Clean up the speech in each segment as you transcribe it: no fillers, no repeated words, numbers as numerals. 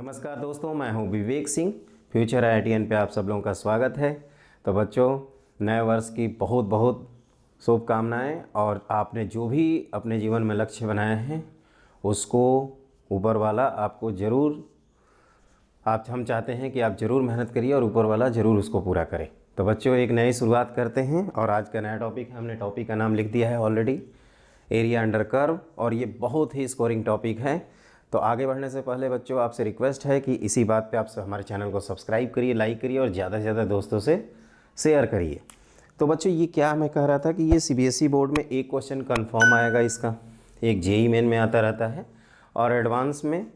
नमस्कार दोस्तों, मैं हूं विवेक सिंह। फ्यूचर IITN पे आप सब लोगों का स्वागत है। तो बच्चों, नए वर्ष की बहुत बहुत शुभकामनाएं। और आपने जो भी अपने जीवन में लक्ष्य बनाए हैं उसको ऊपर वाला आपको ज़रूर हम चाहते हैं कि आप ज़रूर मेहनत करिए और ऊपर वाला ज़रूर उसको पूरा करें। तो बच्चों, एक नई शुरुआत करते हैं और आज का नया टॉपिक है, हमने टॉपिक का नाम लिख दिया है ऑलरेडी, एरिया अंडर कर्व। और ये बहुत ही स्कोरिंग टॉपिक है। तो आगे बढ़ने से पहले बच्चों, आपसे रिक्वेस्ट है कि इसी बात पे आप हमारे चैनल को सब्सक्राइब करिए, लाइक करिए और ज़्यादा से ज़्यादा दोस्तों से शेयर करिए। तो बच्चों, ये क्या मैं कह रहा था कि ये CBSE बोर्ड में एक क्वेश्चन कन्फर्म आएगा इसका, एक JEE मेन में आता रहता है और एडवांस में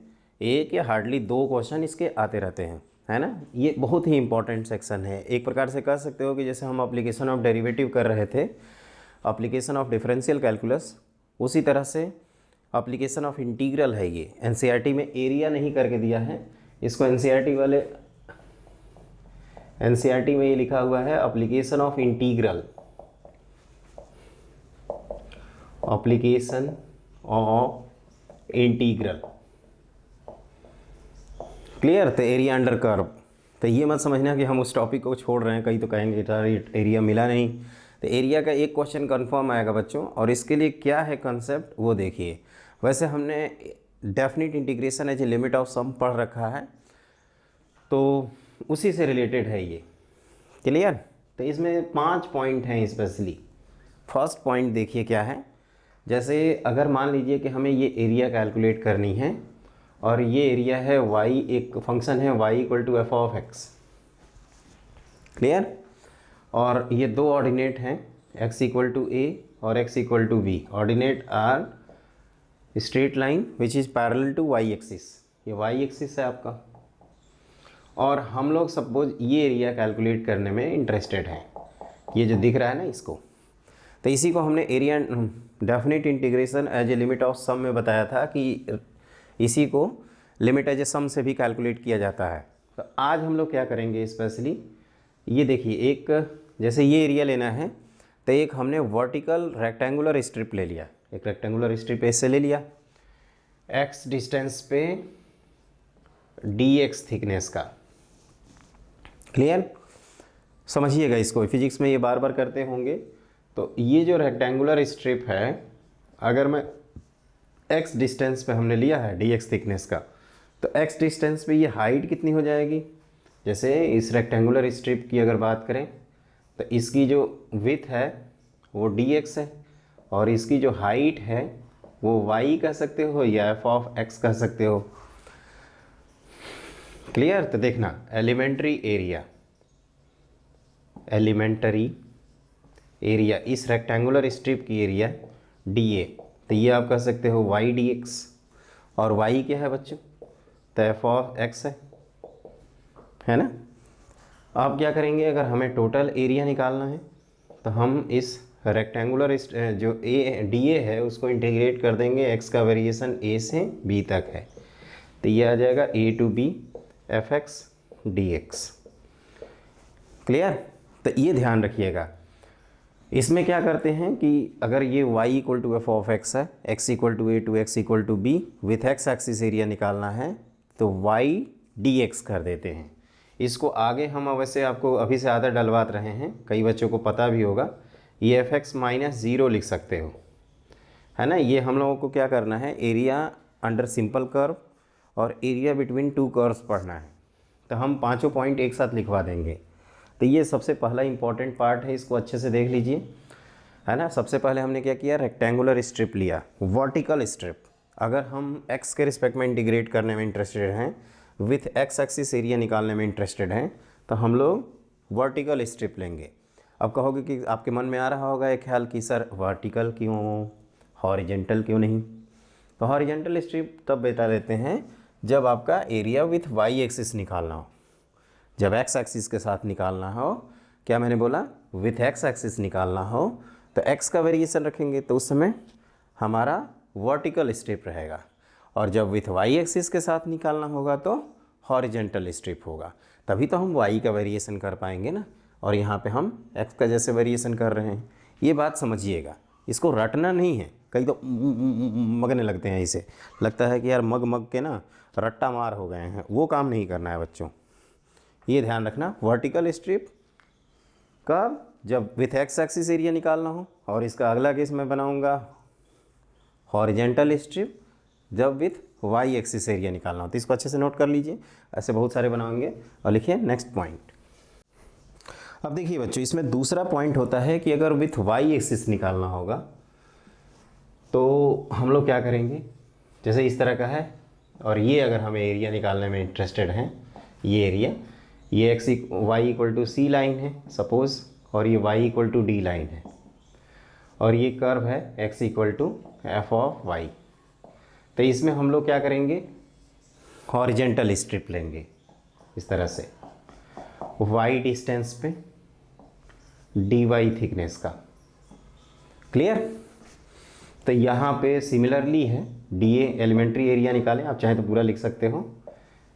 एक या हार्डली 2 क्वेश्चन इसके आते रहते हैं, है ना। ये बहुत ही इंपॉर्टेंट सेक्शन है। एक प्रकार से कह सकते हो कि जैसे हम एप्लीकेशन ऑफ डेरिवेटिव कर रहे थे, एप्लीकेशन ऑफ डिफरेंशियल कैलकुलस, उसी तरह से एप्लीकेशन ऑफ इंटीग्रल है। ये NCERT में एरिया नहीं करके दिया है इसको। NCERT में ये लिखा हुआ है application of integral, application of integral. Clear. तो एरिया अंडर कर्व, तो ये मत समझना कि हम उस टॉपिक को छोड़ रहे हैं। कई तो कहेंगे एरिया मिला नहीं। तो एरिया का एक क्वेश्चन कंफर्म आएगा बच्चों, और इसके लिए क्या है कंसेप्ट वो देखिए। वैसे हमने definite integration as a limit of sum पढ़ रखा है, तो उसी से रिलेटेड है ये। क्लियर। तो इसमें 5 पॉइंट हैं स्पेशली। फर्स्ट पॉइंट देखिए क्या है। जैसे अगर मान लीजिए कि हमें ये एरिया कैलकुलेट करनी है और ये एरिया है y, एक फंक्शन है y = f(x). क्लियर। और ये 2 ऑर्डिनेट हैं, x = a और x = b। Ordinate are straight line which is parallel to y axis. ये y एक्सिस है आपका। और हम लोग सपोज ये एरिया कैलकुलेट करने में इंटरेस्टेड हैं, ये जो दिख रहा है ना इसको। तो इसी को हमने area definite integration as a limit of sum में बताया था कि इसी को लिमिट एज ए सम से भी कैलकुलेट किया जाता है। तो आज हम लोग क्या करेंगे स्पेशली, ये देखिए, एक जैसे ये एरिया लेना है तो एक हमने वर्टिकल रेक्टेंगुलर स्ट्रिप ले लिया। एक रेक्टेंगुलर स्ट्रिप ऐसे ले लिया, x डिस्टेंस पे dx थिकनेस का। क्लियर। समझिएगा इसको, फिजिक्स में ये बार बार करते होंगे। तो ये जो रेक्टेंगुलर स्ट्रिप है, अगर मैं x डिस्टेंस पे हमने लिया है dx थिकनेस का, तो x डिस्टेंस पे ये हाइट कितनी हो जाएगी। जैसे इस रेक्टेंगुलर स्ट्रिप की अगर बात करें तो इसकी जो विड्थ है वो dx है और इसकी जो हाइट है वो y कह सकते हो या f(x) कह सकते हो। क्लियर। तो देखना, एलिमेंट्री एरिया इस रेक्टेंगुलर स्ट्रिप की एरिया dA, तो ये आप कह सकते हो y dx। और y क्या है बच्चों, तो f(x) है ना। आप क्या करेंगे, अगर हमें टोटल एरिया निकालना है तो हम इस रेक्टेंगुलर जो dA है उसको इंटीग्रेट कर देंगे। x का वेरिएशन a से b तक है, तो ये आ जाएगा a to b f(x) dx। Clear. तो ये ध्यान रखिएगा। इसमें क्या करते हैं कि अगर ये y = f(x) है, x = a to x = b, with x axis area निकालना है तो y dx कर देते हैं। इसको आगे हम वैसे आपको अभी से आदत डलवाते रहे हैं, कई बच्चों को पता भी होगा, ये f(x) - 0 लिख सकते हो, है ना। ये हम लोगों को क्या करना है, एरिया अंडर सिंपल कर्व और एरिया बिटवीन 2 कर्व्स पढ़ना है। तो हम 5 पॉइंट एक साथ लिखवा देंगे। तो ये सबसे पहला इंपॉर्टेंट पार्ट है, इसको अच्छे से देख लीजिए, है ना। सबसे पहले हमने क्या किया, रेक्टेंगुलर स्ट्रिप लिया, वर्टिकल स्ट्रिप। अगर हम x के रिस्पेक्ट में इंटीग्रेट करने में इंटरेस्टेड हैं, विथ x एक्सिस एरिया निकालने में इंटरेस्टेड हैं, तो हम लोग वर्टिकल स्ट्रिप लेंगे। अब कहोगे कि आपके मन में आ रहा होगा एक ख्याल कि सर वर्टिकल क्यों, हॉरिजेंटल क्यों नहीं। तो हॉरिजेंटल स्ट्रिप तब बता देते हैं जब आपका एरिया विथ y एक्सिस निकालना हो। जब x एक्सिस के साथ निकालना हो, क्या मैंने बोला, विथ x एक्सिस निकालना हो, तो x का वेरिएशन रखेंगे तो उस समय हमारा वर्टिकल स्ट्रिप रहेगा। और जब विथ y एक्सिस के साथ निकालना होगा तो हॉरिजेंटल स्ट्रिप होगा। तभी तो हम y का वेरिएशन कर पाएंगे ना, और यहाँ पे हम x का जैसे वेरिएशन कर रहे हैं। ये बात समझिएगा, इसको रटना नहीं है। कई तो मगने लगते हैं, इसे लगता है कि यार मग के ना रट्टा मार हो गए हैं, वो काम नहीं करना है बच्चों। ये ध्यान रखना, वर्टिकल स्ट्रिप कब, जब विथ एक्स एक्सिस एरिया निकालना हो, और इसका अगला केस मैं बनाऊंगा हॉरिजेंटल स्ट्रिप जब विथ वाई एक्सिस एरिया निकालना हो। तो इसको अच्छे से नोट कर लीजिए, ऐसे बहुत सारे बनाएंगे। और लिखिए नेक्स्ट पॉइंट। अब देखिए बच्चों, इसमें दूसरा पॉइंट होता है कि अगर विथ वाई एक्सिस निकालना होगा तो हम लोग क्या करेंगे, जैसे इस तरह का है और ये अगर हमें एरिया निकालने में इंटरेस्टेड हैं, ये एरिया, ये X Y equal to C line है सपोज़, और ये Y equal to D line है, और ये कर्व है X equal to F of Y. तो इसमें हम लोग क्या करेंगे, हॉरिजेंटल स्ट्रिप लेंगे इस तरह से, वाई डिस्टेंस पे डी वाई थिकनेस का। क्लियर? तो यहाँ पे सिमिलरली है, डी ए एलिमेंट्री एरिया निकालें, आप चाहें तो पूरा लिख सकते हो,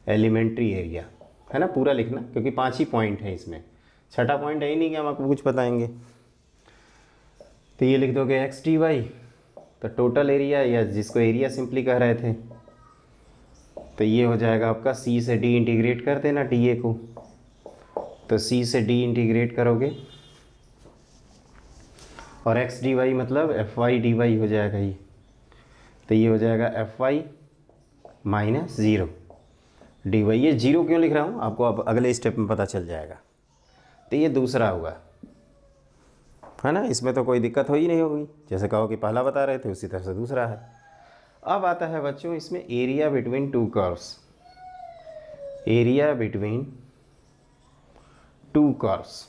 एलिमेंट्री एरिया है ना, पूरा लिखना क्योंकि 5 ही पॉइंट है इसमें, छठा पॉइंट है ही नहीं कि हम आपको कुछ बताएंगे। तो ये लिख दोगे एक्स डी वाई, तो टोटल एरिया, या जिसको एरिया सिंपली कह रहे थे, तो ये हो जाएगा आपका सी से डी इंटीग्रेट कर देना डी ए को, तो सी से डी इंटीग्रेट करोगे और एक्स डी वाई मतलब एफ वाई डी वाई हो जाएगा ये, तो ये हो जाएगा F Y minus zero D Y. ये जीरो क्यों लिख रहा हूँ आपको अब अगले स्टेप में पता चल जाएगा। तो ये दूसरा हुआ है ना, इसमें तो कोई दिक्कत हो ही नहीं होगी, जैसे कहो कि पहला बता रहे थे उसी तरह से दूसरा है। अब आता है बच्चों इसमें area between two curves, area between two curves.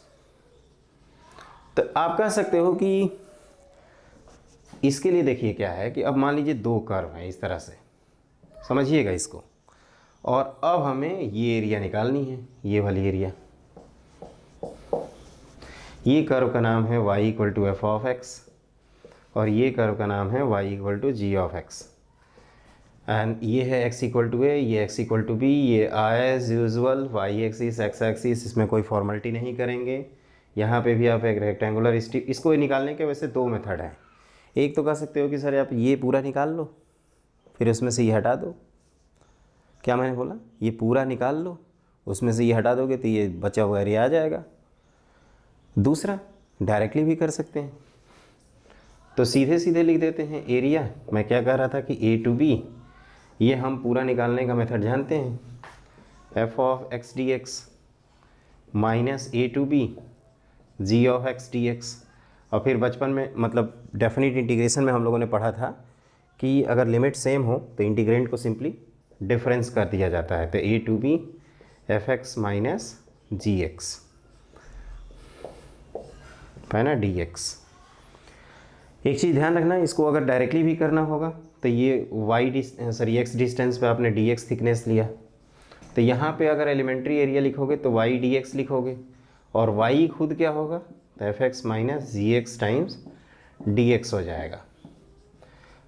तो आप कह सकते हो कि इसके लिए देखिए क्या है कि अब मान लीजिए दो कर्व हैं इस तरह से, समझिएगा इसको, और अब हमें ये एरिया निकालनी है, ये वाली एरिया। ये कर्व का नाम है y equal to F of X और ये कर्व का नाम है y equal to G of X, and ये है x इक्वल टू ए, ये x इक्वल टू बी, ये as usual y axis x axis, इसमें कोई फॉर्मेलिटी नहीं करेंगे। यहाँ पे भी आप एक रेक्टेंगुलर स्ट्रिप, इसको निकालने के वैसे दो मेथड हैं। एक तो कह सकते हो कि सर आप ये पूरा निकाल लो फिर उसमें से ये हटा दो, क्या मैंने बोला, ये पूरा निकाल लो उसमें से ये हटा दोगे तो ये बचा हुआ एरिया आ जाएगा। दूसरा डायरेक्टली भी कर सकते हैं, तो सीधे सीधे लिख देते हैं एरिया। मैं क्या कह रहा था कि ए टू बी, ये हम पूरा निकालने का मेथड जानते हैं, F of X D X minus A to B G of X D X. और फिर बचपन में मतलब डेफिनेट इंटीग्रेशन में हम लोगों ने पढ़ा था कि अगर लिमिट सेम हो तो इंटीग्रेंट को सिंपली डिफरेंस कर दिया जाता है, तो A to B F X minus G X है ना डी एक्स। एक चीज़ ध्यान रखना, इसको अगर डायरेक्टली भी करना होगा तो ये एक्स डिस्टेंस पे आपने डी एक्स थिकनेस लिया, तो यहाँ पे अगर एलिमेंट्री एरिया लिखोगे तो वाई डी एक्स लिखोगे, और वाई खुद क्या होगा, तो F X minus G x times D x हो जाएगा।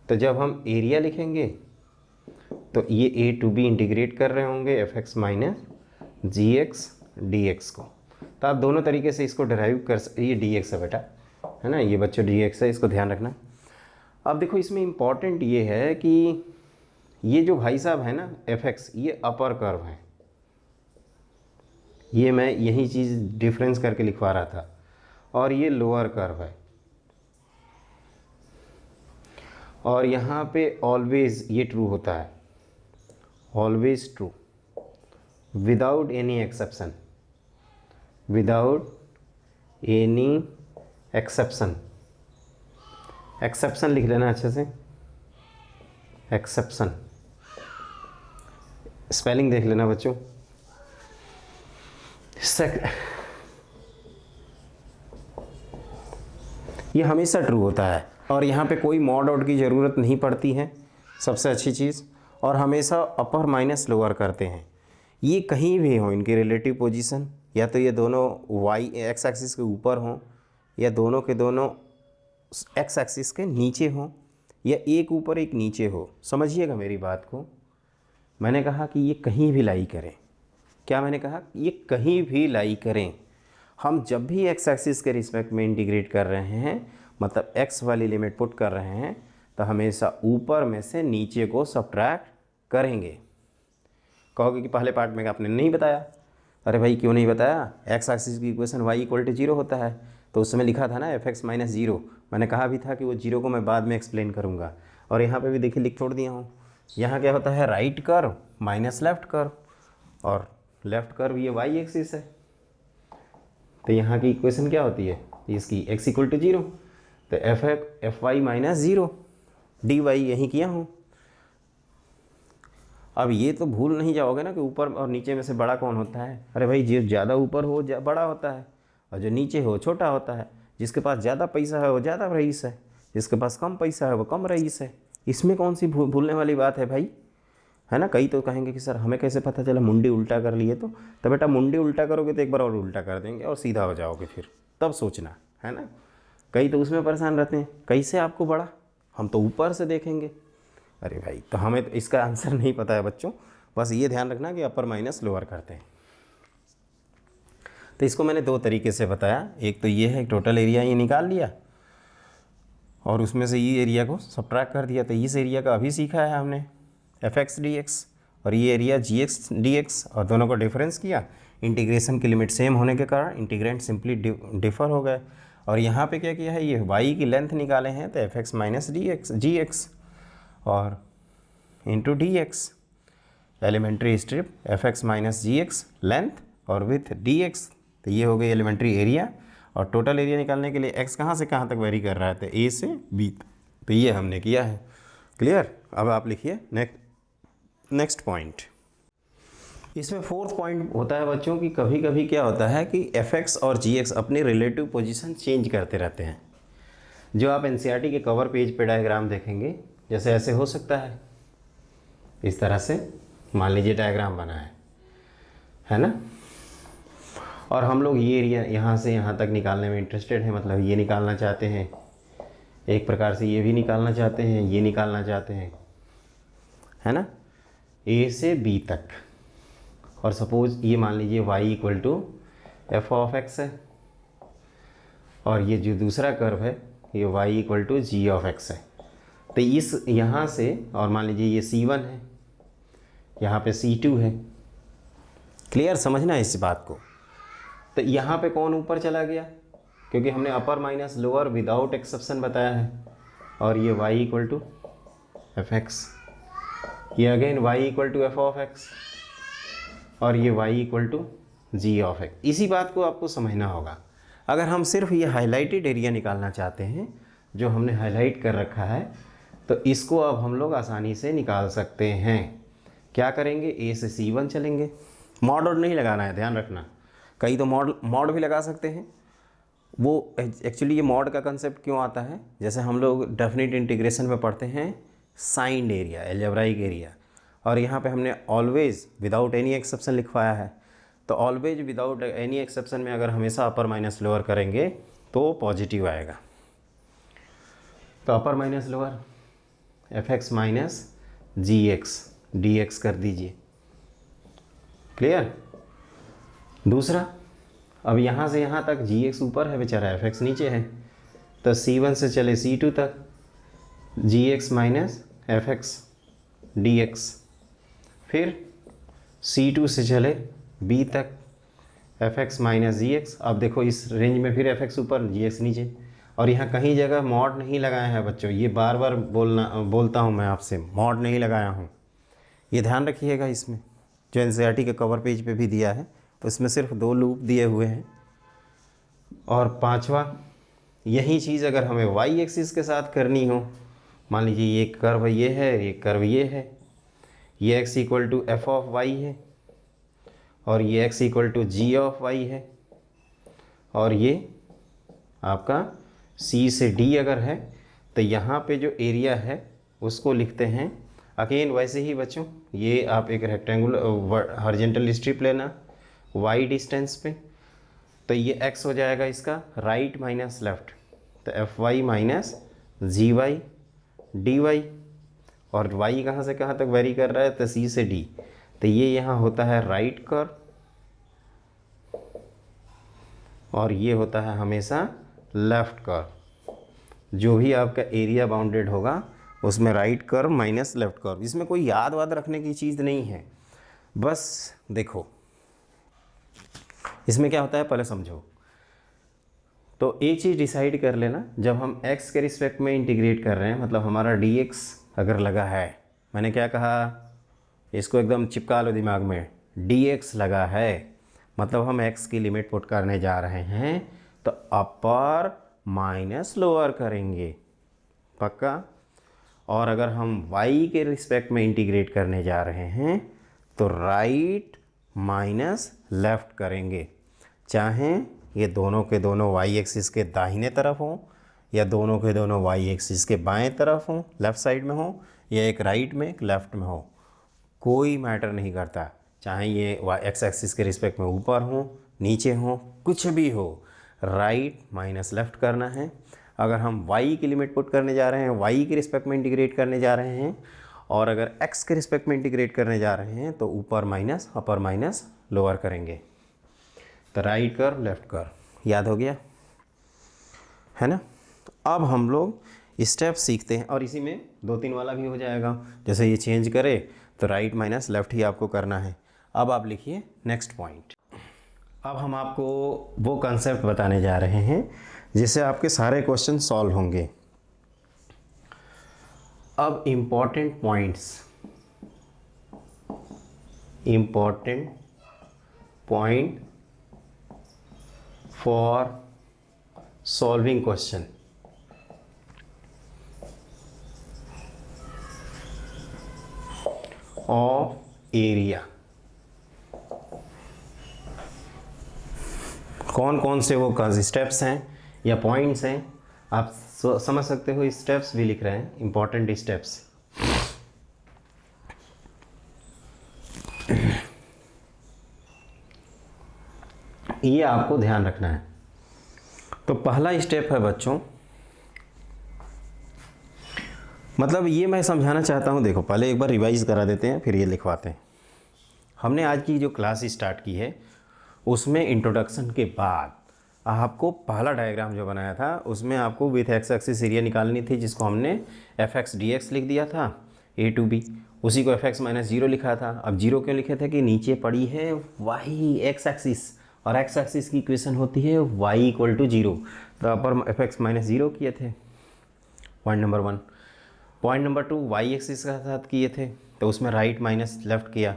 तो जब हम एरिया लिखेंगे तो ये ए टू बी इंटीग्रेट कर रहे होंगे F X minus G X D x को, तो आप दोनों तरीके से इसको डिराइव कर ये डी एक्स है बेटा, है ना, ये बच्चों डी एक्स है, इसको ध्यान रखना। अब देखो इसमें इम्पॉर्टेंट ये है कि ये जो भाई साहब है ना एफ एक्स, ये अपर कर्व है, ये मैं यही चीज़ डिफरेंस करके लिखवा रहा था, और ये लोअर कर्व है, और यहाँ पे ऑलवेज ये ट्रू होता है, always true without any exception, without any exception. Exception लिख लेना अच्छे से, एक्सेप्शन स्पेलिंग देख लेना बच्चों। ये हमेशा ट्रू होता है, और यहाँ पे कोई मॉड आउट की ज़रूरत नहीं पड़ती है, सबसे अच्छी चीज़, और हमेशा अपर माइनस लोअर करते हैं। ये कहीं भी हो इनकी रिलेटिव पोजीशन, या तो ये दोनों वाई एक्स एक्सिस के ऊपर हों, या दोनों के दोनों एक्स एक्सिस के नीचे हों, या एक ऊपर एक नीचे हो। समझिएगा मेरी बात को, मैंने कहा कि ये कहीं भी लाई करें, क्या मैंने कहा, ये कहीं भी लाई करें। हम जब भी एक्स एक्सिस के रिस्पेक्ट में इंटीग्रेट कर रहे हैं, मतलब एक्स वाली लिमिट पुट कर रहे हैं, तो हमेशा ऊपर में से नीचे को सब्ट्रैक्ट करेंगे। कहोगे कि पहले पार्ट में आपने नहीं बताया। अरे भाई क्यों नहीं बताया, एक्स एक्सिस की इक्वेशन y इक्वल टू 0 होता है, तो उस समय लिखा था ना fx माइनस 0। मैंने कहा भी था कि वो 0 को मैं बाद में एक्सप्लेन करूँगा, और यहाँ पे भी देखिए लिख छोड़ दिया हूँ। यहाँ क्या होता है, right curve minus left curve, और लेफ्ट कर्व ये y एक्सिस है, तो यहाँ की इक्वेशन क्या होती है इसकी, x इक्वल टू 0, तो F Y minus 0 D Y यहीं किया हूँ। अब ये तो भूल नहीं जाओगे ना कि ऊपर और नीचे में से बड़ा कौन होता है। अरे भाई जो ज़्यादा ऊपर हो बड़ा होता है, और जो नीचे हो छोटा होता है। जिसके पास ज़्यादा पैसा है वो ज़्यादा रईस है, जिसके पास कम पैसा है वो कम रईस है। इसमें कौन सी भूलने वाली बात है भाई, है ना। कई तो कहेंगे कि सर हमें कैसे पता चला, मुंडी उल्टा कर लिए तो बेटा मुंडी उल्टा करोगे तो एक बार और उल्टा कर देंगे और सीधा हो जाओगे, फिर तब सोचना, है ना। कई तो उसमें परेशान रहते हैं, कैसे आपको बड़ा, हम तो ऊपर से देखेंगे। अरे भाई तो हमें तो इसका आंसर नहीं पता है बच्चों, बस ये ध्यान रखना कि अपर माइनस लोअर करते हैं। तो इसको मैंने दो तरीके से बताया, एक तो ये है टोटल एरिया ये निकाल लिया और उसमें से ये एरिया को सब्ट्रैक्ट कर दिया। तो इस एरिया का अभी सीखा है हमने एफ एक्स डी एक्स, और ये एरिया जी एक्स डी एक्स, और दोनों को डिफरेंस किया। इंटीग्रेशन की लिमिट सेम होने के कारण इंटीग्रेंट सिंपली डिफर हो गए। और यहाँ पे क्या किया है, ये y की लेंथ निकाले हैं तो F X minus D X G X और into D X, elementary strip F X minus G X length और विथ डी एक्स। तो ये हो गई एलिमेंट्री एरिया। और टोटल एरिया निकालने के लिए x कहाँ से कहाँ तक वेरी कर रहा है, तो a से b, तो ये हमने किया है। क्लियर। अब आप लिखिए नेक्स्ट पॉइंट। इसमें फोर्थ पॉइंट होता है बच्चों की कभी कभी क्या होता है कि एफ एक्स और जी एक्स अपनी रिलेटिव पोजीशन चेंज करते रहते हैं। जो आप एनसीईआरटी के कवर पेज पे डायग्राम देखेंगे, जैसे ऐसे हो सकता है, इस तरह से मान लीजिए डायग्राम बना है ना। और हम लोग ये एरिया यहाँ से यहाँ तक निकालने में इंटरेस्टेड हैं, मतलब ये निकालना चाहते हैं, एक प्रकार से ये भी निकालना चाहते हैं, ये निकालना चाहते हैं, है ना, ए से बी तक। और सपोज ये मान लीजिए y equal to F of X है, और ये जो दूसरा कर्व है ये y equal to G of X है। तो इस यहाँ से, और मान लीजिए ये C1 है, यहाँ पे C2 है। क्लियर, समझना है इस बात को। तो यहाँ पे कौन ऊपर चला गया, क्योंकि हमने upper minus lower without exception बताया है। और ये y equal to F X, ये again y equal to F of X, और ये y equal to G of X. इसी बात को आपको समझना होगा। अगर हम सिर्फ ये हाईलाइटेड एरिया निकालना चाहते हैं जो हमने हाईलाइट कर रखा है, तो इसको अब हम लोग आसानी से निकाल सकते हैं। क्या करेंगे, a से C1 चलेंगे। मॉड और नहीं लगाना है, ध्यान रखना। कई तो मॉड भी लगा सकते हैं। वो एक्चुअली ये मॉड का कंसेप्ट क्यों आता है, जैसे हम लोग डेफिनेट इंटीग्रेशन में पढ़ते हैं साइंड एरिया, एल्जेब्राइक एरिया, और यहाँ पे हमने ऑलवेज विदाउट एनी एक्सेप्शन लिखवाया है। तो ऑलवेज विदाउट एनी एक्सेप्शन में अगर हमेशा अपर माइनस लोअर करेंगे तो पॉजिटिव आएगा। तो upper minus lower F X minus G X D X कर दीजिए। क्लियर। दूसरा, अब यहाँ से यहाँ तक जी एक्स ऊपर है बेचारा, एफ एक्स नीचे है, तो C1 से चले C2 तक G X minus F X D X, फिर C2 से चले B तक F X minus G X. अब देखो इस रेंज में फिर एफ एक्स ऊपर जी एक्स नीचे, और यहाँ कहीं जगह मॉड नहीं लगाया है बच्चों, ये बार बार बोलता हूँ मैं आपसे, मॉड नहीं लगाया हूँ, ये ध्यान रखिएगा। इसमें जो एनसीईआरटी के कवर पेज पे भी दिया है, तो इसमें सिर्फ 2 लूप दिए हुए हैं। और पांचवा, यही चीज़ अगर हमें y एक्सिस के साथ करनी हो, मान लीजिए ये कर्व ये है, ये कर्व ये है, ये x equal to F of Y है, और ये x equal to G of Y है, और ये आपका c से d अगर है, तो यहाँ पे जो एरिया है उसको लिखते हैं अगेन वैसे ही बच्चों। ये आप एक रेक्टेंगुलर हॉरिजॉन्टल स्ट्रिप लेना y डिस्टेंस पे, तो ये x हो जाएगा इसका राइट माइनस लेफ्ट, तो एफ वाई माइनस जी वाई डी वाई। और y कहाँ से कहाँ तक वेरी कर रहा है, तो c से d, तो ये यहाँ होता है राइट कर्व, और ये होता है हमेशा लेफ्ट कर्व। जो भी आपका एरिया बाउंडेड होगा उसमें right curve minus left curve. इसमें कोई याद वाद रखने की चीज़ नहीं है, बस देखो इसमें क्या होता है पहले समझो। तो एक चीज़ डिसाइड कर लेना, जब हम x के रिस्पेक्ट में इंटीग्रेट कर रहे हैं, मतलब हमारा dx अगर लगा है, मैंने क्या कहा, इसको एकदम चिपका लो दिमाग में, dx लगा है मतलब हम x की लिमिट पुट करने जा रहे हैं, तो अपर माइनस लोअर करेंगे, पक्का। और अगर हम y के रिस्पेक्ट में इंटीग्रेट करने जा रहे हैं तो राइट माइनस लेफ़्ट करेंगे, चाहे ये दोनों के दोनों y एक्सिस के दाहिने तरफ हों या दोनों के दोनों y एक्सिस के बाएं तरफ हों, लेफ़्ट साइड में हो, या एक राइट में एक लेफ़्ट में हो, कोई मैटर नहीं करता। चाहे ये x एक्सिस के रिस्पेक्ट में ऊपर हो नीचे हो कुछ भी हो, राइट माइनस लेफ़्ट करना है। अगर हम y की लिमिट पुट करने जा रहे हैं, y के रिस्पेक्ट में इंटीग्रेट करने जा रहे हैं, और अगर x के रिस्पेक्ट में इंटीग्रेट करने जा रहे हैं तो ऊपर माइनस अपर माइनस लोअर करेंगे। तो राइट कर्व लेफ्ट कर्व याद हो गया है ना। अब हम लोग स्टेप सीखते हैं, और इसी में 2-3 वाला भी हो जाएगा। जैसे ये चेंज करे तो राइट माइनस लेफ़्ट ही आपको करना है। अब आप लिखिए नेक्स्ट पॉइंट। अब हम आपको वो कंसेप्ट बताने जा रहे हैं जिससे आपके सारे क्वेश्चन सॉल्व होंगे। अब important point for solving question. Of area, कौन कौन से वो स्टेप्स हैं या पॉइंट्स हैं, आप समझ सकते हो। स्टेप्स भी लिख रहे हैं, इंपॉर्टेंट स्टेप्स। ये आपको ध्यान रखना है। तो पहला स्टेप है बच्चों, मतलब ये मैं समझाना चाहता हूँ, देखो पहले एक बार रिवाइज करा देते हैं फिर ये लिखवाते हैं। हमने आज की जो क्लास स्टार्ट की है उसमें इंट्रोडक्शन के बाद आपको पहला डायग्राम जो बनाया था उसमें आपको विथ एक्स एक्सिस एरिया निकालनी थी, जिसको हमने एफ एक्स डी एक्स लिख दिया था a to b, उसी को एफ एक्स माइनस जीरो लिखा था। अब जीरो क्यों लिखे थे कि नीचे पड़ी है वाई एक्स एक्सिस, और एक्स एक्सिस की इक्वेशन होती है y इक्वल टू जीरो, तो upper F X minus zero किए थे, point number 1। Point number 2 Y axis के साथ किए थे तो उसमें राइट माइनस लेफ़्ट किया।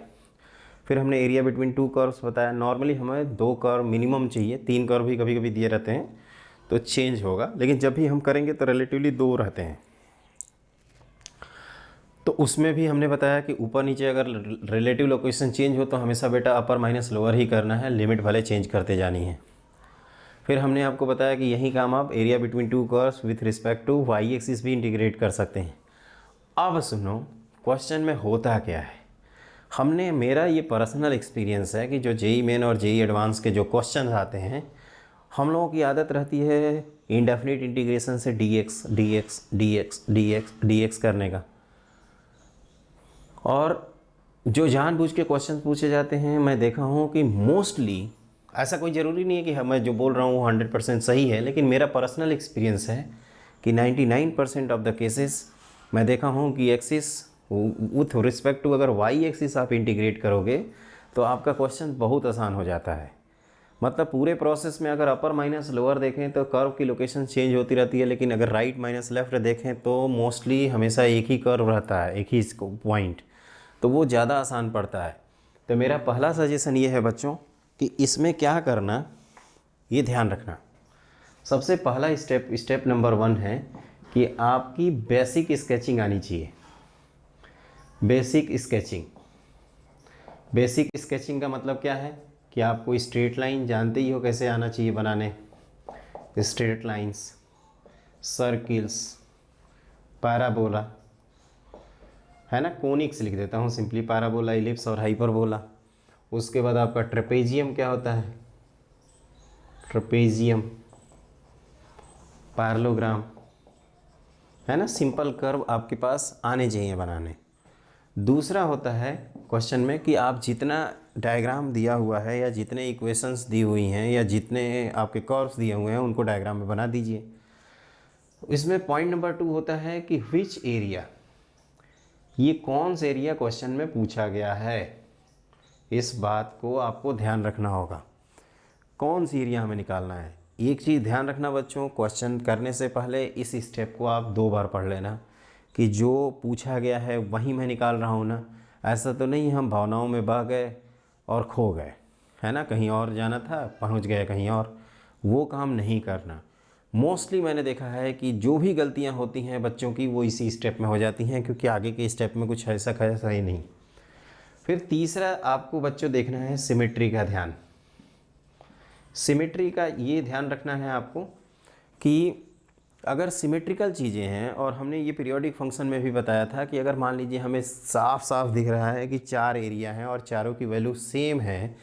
फिर हमने एरिया बिटवीन 2 कर्व्स बताया। नॉर्मली हमें 2 कर्व मिनिमम चाहिए, 3 कर्व भी कभी कभी दिए रहते हैं तो चेंज होगा, लेकिन जब भी हम करेंगे तो रिलेटिवली 2 रहते हैं। तो उसमें भी हमने बताया कि ऊपर नीचे अगर रिलेटिव लोकेशन चेंज हो तो हमेशा बेटा अपर माइनस लोअर ही करना है, लिमिट भले चेंज करते जानी है। फिर हमने आपको बताया कि यही काम आप area between 2 curves with respect to Y axis भी इंटीग्रेट कर सकते हैं। अब सुनो क्वेश्चन में होता क्या है। हमने, मेरा ये पर्सनल एक्सपीरियंस है कि जो जेई मेन और जेई एडवांस के जो क्वेश्चन आते हैं, हम लोगों की आदत रहती है इंडेफिनिट इंटीग्रेशन से dx करने का, और जो जानबूझ के क्वेश्चन पूछे जाते हैं मैं देखा हूँ कि मोस्टली, ऐसा कोई ज़रूरी नहीं है कि मैं जो बोल रहा हूँ 100% सही है, लेकिन मेरा पर्सनल एक्सपीरियंस है कि 99% ऑफ द केसेस मैं देखा हूँ कि एक्सिस विथ रिस्पेक्ट टू अगर वाई एक्सिस आप इंटीग्रेट करोगे तो आपका क्वेश्चन बहुत आसान हो जाता है। मतलब पूरे प्रोसेस में अगर अपर माइनस लोअर देखें तो कर्व की लोकेशन चेंज होती रहती है, लेकिन अगर राइट माइनस लेफ़्ट देखें तो मोस्टली हमेशा एक ही कर्व रहता है, एक ही पॉइंट, तो वो ज़्यादा आसान पड़ता है। तो मेरा पहला सजेशन ये है बच्चों कि इसमें क्या करना, ये ध्यान रखना। सबसे पहला स्टेप नंबर 1 है कि आपकी बेसिक स्केचिंग आनी चाहिए। बेसिक स्केचिंग का मतलब क्या है कि आपको स्ट्रेट लाइन जानते ही हो कैसे आना चाहिए बनाने, स्ट्रेट लाइंस, सर्किल्स, पैराबोला, है ना, कोनिक्स लिख देता हूँ सिंपली, पैराबोला, इलिप्स और हाइपरबोला। उसके बाद आपका ट्रेपेजियम क्या होता है, ट्रेपेजियम, पैरेललोग्राम, है ना, सिंपल कर्व आपके पास आने चाहिए बनाने। दूसरा होता है क्वेश्चन में कि आप जितना डायग्राम दिया हुआ है या जितने इक्वेशंस दी हुई हैं या जितने आपके कर्व्स दिए हुए हैं उनको डायग्राम में बना दीजिए। इसमें पॉइंट नंबर 2 होता है कि विच एरिया, ये कौन सा एरिया क्वेश्चन में पूछा गया है। इस बात को आपको ध्यान रखना होगा। कौन सी एरिया हमें निकालना है। एक चीज़ ध्यान रखना बच्चों, क्वेश्चन करने से पहले इस स्टेप को आप 2 बार पढ़ लेना कि जो पूछा गया है वही मैं निकाल रहा हूँ ना। ऐसा तो नहीं हम भावनाओं में बह गए और खो गए, है ना, कहीं और जाना था पहुँच गए कहीं और, वो काम नहीं करना। मोस्टली मैंने देखा है कि जो भी गलतियाँ होती हैं बच्चों की वो इसी स्टेप में हो जाती हैं, क्योंकि आगे के स्टेप में कुछ ऐसा खासा ही नहीं। फिर तीसरा आपको बच्चों देखना है सिमेट्री का ध्यान। सिमेट्री का ये ध्यान रखना है आपको कि अगर सिमेट्रिकल चीज़ें हैं, और हमने ये पीरियोडिक फंक्शन में भी बताया था कि अगर मान लीजिए हमें साफ साफ दिख रहा है कि 4 एरिया हैं और चारों की वैल्यू सेम है,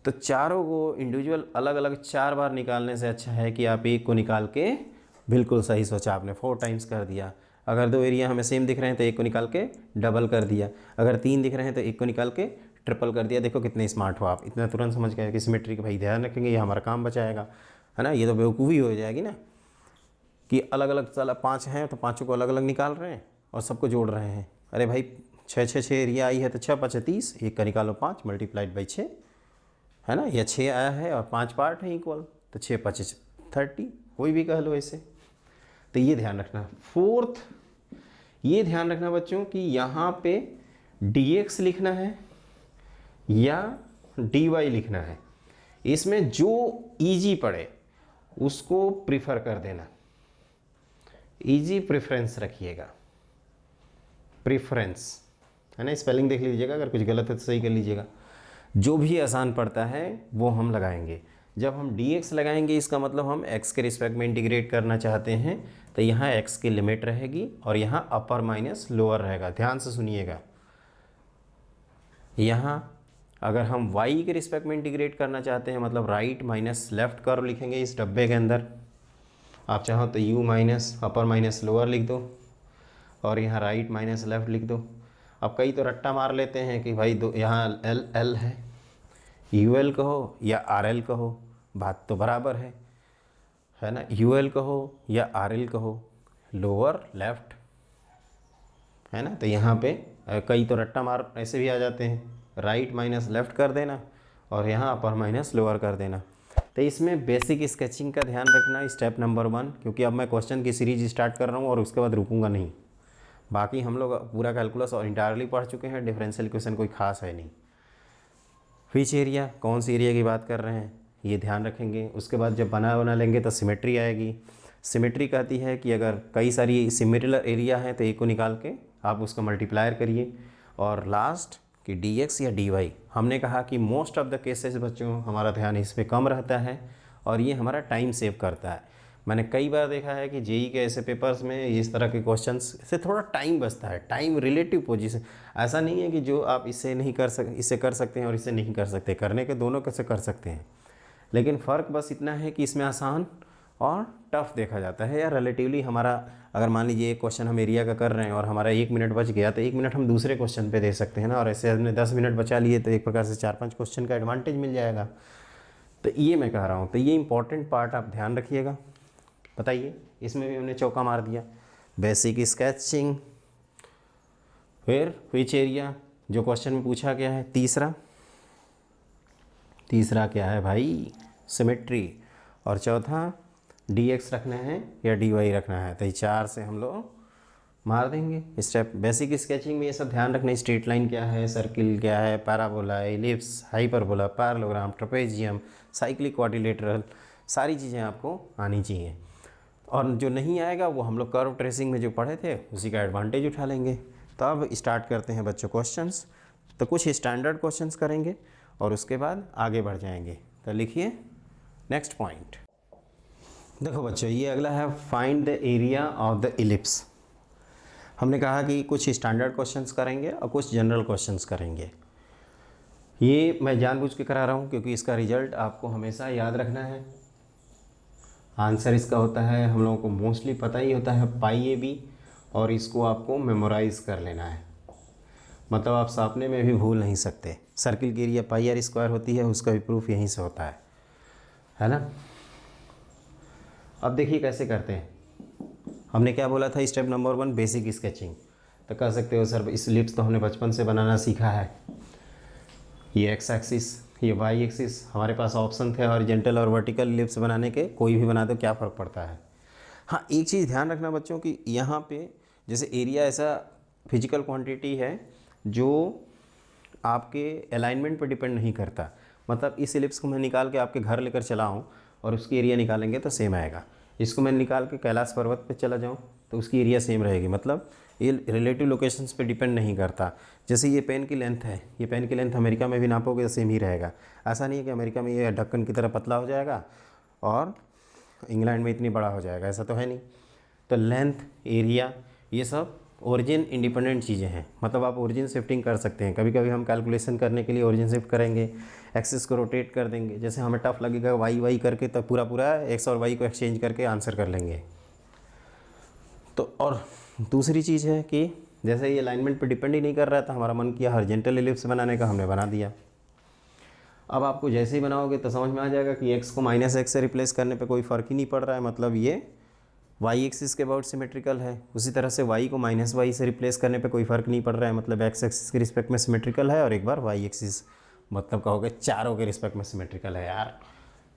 तो चारों को इंडिविजुअल अलग अलग 4 बार निकालने से अच्छा है कि आप एक को निकाल के, बिल्कुल सही सोचा आपने, 4 टाइम्स कर दिया। अगर 2 एरिया हमें सेम दिख रहे हैं तो एक को निकाल के डबल कर दिया, अगर 3 दिख रहे हैं तो एक को निकाल के ट्रिपल कर दिया। देखो कितने स्मार्ट हो आप, इतना तुरंत समझ गए कि सिमेट्री का भाई ध्यान रखेंगे, ये हमारा काम बचाएगा, है ना। ये तो बेवकूफ़ी हो जाएगी ना कि अलग अलग चला 5 हैं तो पाँचों को अलग अलग निकाल रहे हैं और सबको जोड़ रहे हैं। अरे भाई 6 एरिया आई है तो 6 5 30, एक का निकालो 5 मल्टीप्लाइड बाई 6, है ना, या 6 आया है और 5 पार्ट हैं इक्वल, तो 6 5 30, कोई भी कह लो ऐसे। तो ये ध्यान रखना। फोर्थ ये ध्यान रखना बच्चों कि यहाँ पे dx लिखना है या dy लिखना है, इसमें जो इजी पड़े उसको प्रिफर कर देना। इजी प्रेफरेंस रखिएगा, प्रेफरेंस, है ना। स्पेलिंग देख लीजिएगा, अगर कुछ गलत है तो सही कर लीजिएगा। जो भी आसान पड़ता है वो हम लगाएंगे। जब हम dx लगाएंगे इसका मतलब हम x के रिस्पेक्ट में इंटीग्रेट करना चाहते हैं, तो यहाँ x की लिमिट रहेगी और यहाँ अपर माइनस लोअर रहेगा। ध्यान से सुनिएगा, यहाँ अगर हम y के रिस्पेक्ट में इंटीग्रेट करना चाहते हैं मतलब राइट माइनस लेफ्ट कर्व लिखेंगे इस डब्बे के अंदर। आप चाहो तो u माइनस अपर माइनस लोअर लिख दो और यहाँ राइट माइनस लेफ्ट लिख दो। अब कई तो रट्टा मार लेते हैं कि भाई दो यहाँ l है, ul कहो या rl कहो, बात तो बराबर है ना। ul कहो या rl कहो, लोअर लेफ्ट, है ना। तो यहाँ पे कई तो रट्टा मार ऐसे भी आ जाते हैं, राइट माइनस लेफ्ट कर देना और यहाँ अपर माइनस लोअर कर देना। तो इसमें बेसिक स्केचिंग का ध्यान रखना स्टेप नंबर 1, क्योंकि अब मैं क्वेश्चन की सीरीज स्टार्ट कर रहा हूँ और उसके बाद रुकूंगा नहीं। बाकी हम लोग पूरा कैलकुलस और इंटायरली पढ़ चुके हैं, डिफरेंशियल इक्वेशन कोई खास है नहीं। विच एरिया, कौन सी एरिया की बात कर रहे हैं ये ध्यान रखेंगे। उसके बाद जब बना लेंगे तो सिमेट्री आएगी। सिमेट्री कहती है कि अगर कई सारी सिमिलर एरिया हैं तो एक को निकाल के आप उसका मल्टीप्लायर करिए। और लास्ट कि dx या dy, हमने कहा कि मोस्ट ऑफ द केसेस बच्चों हमारा ध्यान इस पर कम रहता है और ये हमारा टाइम सेव करता है। मैंने कई बार देखा है कि जेई के ऐसे पेपर्स में इस तरह के क्वेश्चंस से थोड़ा टाइम बचता है, टाइम रिलेटिव पोजीशन। ऐसा नहीं है कि जो आप इससे नहीं कर सक इससे कर सकते हैं और इससे नहीं कर सकते, करने के दोनों कैसे कर सकते हैं, लेकिन फ़र्क बस इतना है कि इसमें आसान और टफ देखा जाता है। या रिलेटिवली हमारा अगर मान लीजिए एक क्वेश्चन हम एरिया का कर रहे हैं और हमारा 1 मिनट बच गया तो 1 मिनट हम दूसरे क्वेश्चन पे दे सकते हैं ना, और ऐसे हमने 10 मिनट बचा लिए तो एक प्रकार से 4-5 क्वेश्चन का एडवांटेज मिल जाएगा। तो ये मैं कह रहा हूँ, तो ये इंपॉर्टेंट पार्ट आप ध्यान रखिएगा। बताइए, इसमें भी हमने चौका मार दिया, बेसिक स्केचिंग। फिर विच एरिया जो क्वेश्चन में पूछा गया है, तीसरा क्या है भाई, सिमेट्री। और चौथा dx रखना है या dy रखना है। तो ये 4 से हम लोग मार देंगे स्टेप। बेसिक स्केचिंग में ये सब ध्यान रखना, स्ट्रेट लाइन क्या है, सर्किल क्या है, parabola, ellipse, hyperbola, parallelogram, trapezium, cyclic quadrilateral, सारी चीज़ें आपको आनी चाहिए। और जो नहीं आएगा वो हम लोग कर्व ट्रेसिंग में जो पढ़े थे उसी का एडवांटेज उठा लेंगे। तो अब स्टार्ट करते हैं बच्चों क्वेश्चंस। तो कुछ स्टैंडर्ड क्वेश्चंस करेंगे और उसके बाद आगे बढ़ जाएंगे। तो लिखिए नेक्स्ट पॉइंट। देखो बच्चों, ये अगला है find the area of the ellipse. हमने कहा कि कुछ स्टैंडर्ड क्वेश्चंस करेंगे और कुछ जनरल क्वेश्चंस करेंगे। ये मैं जानबूझ के करा रहा हूँ क्योंकि इसका रिजल्ट आपको हमेशा याद रखना है। आंसर इसका होता है, हम लोगों को मोस्टली पता ही होता है, पाई AB, और इसको आपको मेमोराइज कर लेना है। मतलब आप सपने में भी भूल नहीं सकते। सर्किल की एरिया πr² होती है, उसका भी प्रूफ यहीं से होता है ना। अब देखिए कैसे करते हैं। हमने क्या बोला था, स्टेप नंबर 1 बेसिक स्केचिंग। तो कह सकते हो सर इस इलिप्स तो हमने बचपन से बनाना सीखा है। ये एक्स एक्सिस, ये वाई एक्सिस। हमारे पास ऑप्शन थे हॉरिजॉन्टल और वर्टिकल इलिप्स बनाने के, कोई भी बना दो, क्या फ़र्क पड़ता है। हाँ, एक चीज़ ध्यान रखना बच्चों कि यहाँ पे जैसे एरिया ऐसा फिजिकल क्वांटिटी है जो आपके अलाइनमेंट पर डिपेंड नहीं करता। मतलब इस इलिप्स को मैं निकाल के आपके घर लेकर चला हूँ और उसकी एरिया निकालेंगे तो सेम आएगा। इसको मैं निकाल के कैलाश पर्वत पे चला जाऊँ तो उसकी एरिया सेम रहेगी। मतलब ये रिलेटिव लोकेशंस पे डिपेंड नहीं करता। जैसे ये पेन की लेंथ है, ये पेन की लेंथ अमेरिका में भी नापोगे तो सेम ही रहेगा। ऐसा नहीं है कि अमेरिका में ये ढक्कन की तरह पतला हो जाएगा और इंग्लैंड में इतनी बड़ा हो जाएगा, ऐसा तो है नहीं। तो लेंथ, एरिया, ये सब ओरिजिन इंडिपेंडेंट चीज़ें हैं। मतलब आप ओरिजिन शिफ्टिंग कर सकते हैं। कभी कभी हम कैलकुलेशन करने के लिए ओरिजिन शिफ्ट करेंगे, एक्सिस को रोटेट कर देंगे। जैसे हमें टफ लगेगा वाई वाई करके, तब पूरा पूरा एक्स और वाई को एक्सचेंज करके आंसर कर लेंगे। तो और दूसरी चीज़ है कि जैसे ये अलाइनमेंट पे डिपेंड ही नहीं कर रहा था, हमारा मन किया हॉरिजॉन्टल इलिप्स बनाने का, हमने बना दिया। अब आपको जैसे ही बनाओगे तो समझ में आ जाएगा कि एक्स को माइनस एक्स से रिप्लेस करने पे कोई फ़र्क ही नहीं पड़ रहा है। मतलब ये वाई एक्सिस के अबाउट सिमेट्रिकल है। उसी तरह से वाई को माइनस वाई से रिप्लेस करने पे कोई फ़र्क नहीं पड़ रहा है। मतलब एक्स एक्सिस के रिस्पेक्ट में सिमेट्रिकल है और एक बार वाई एक्सिस, मतलब कहोगे चारों के रिस्पेक्ट में सिमेट्रिकल है यार।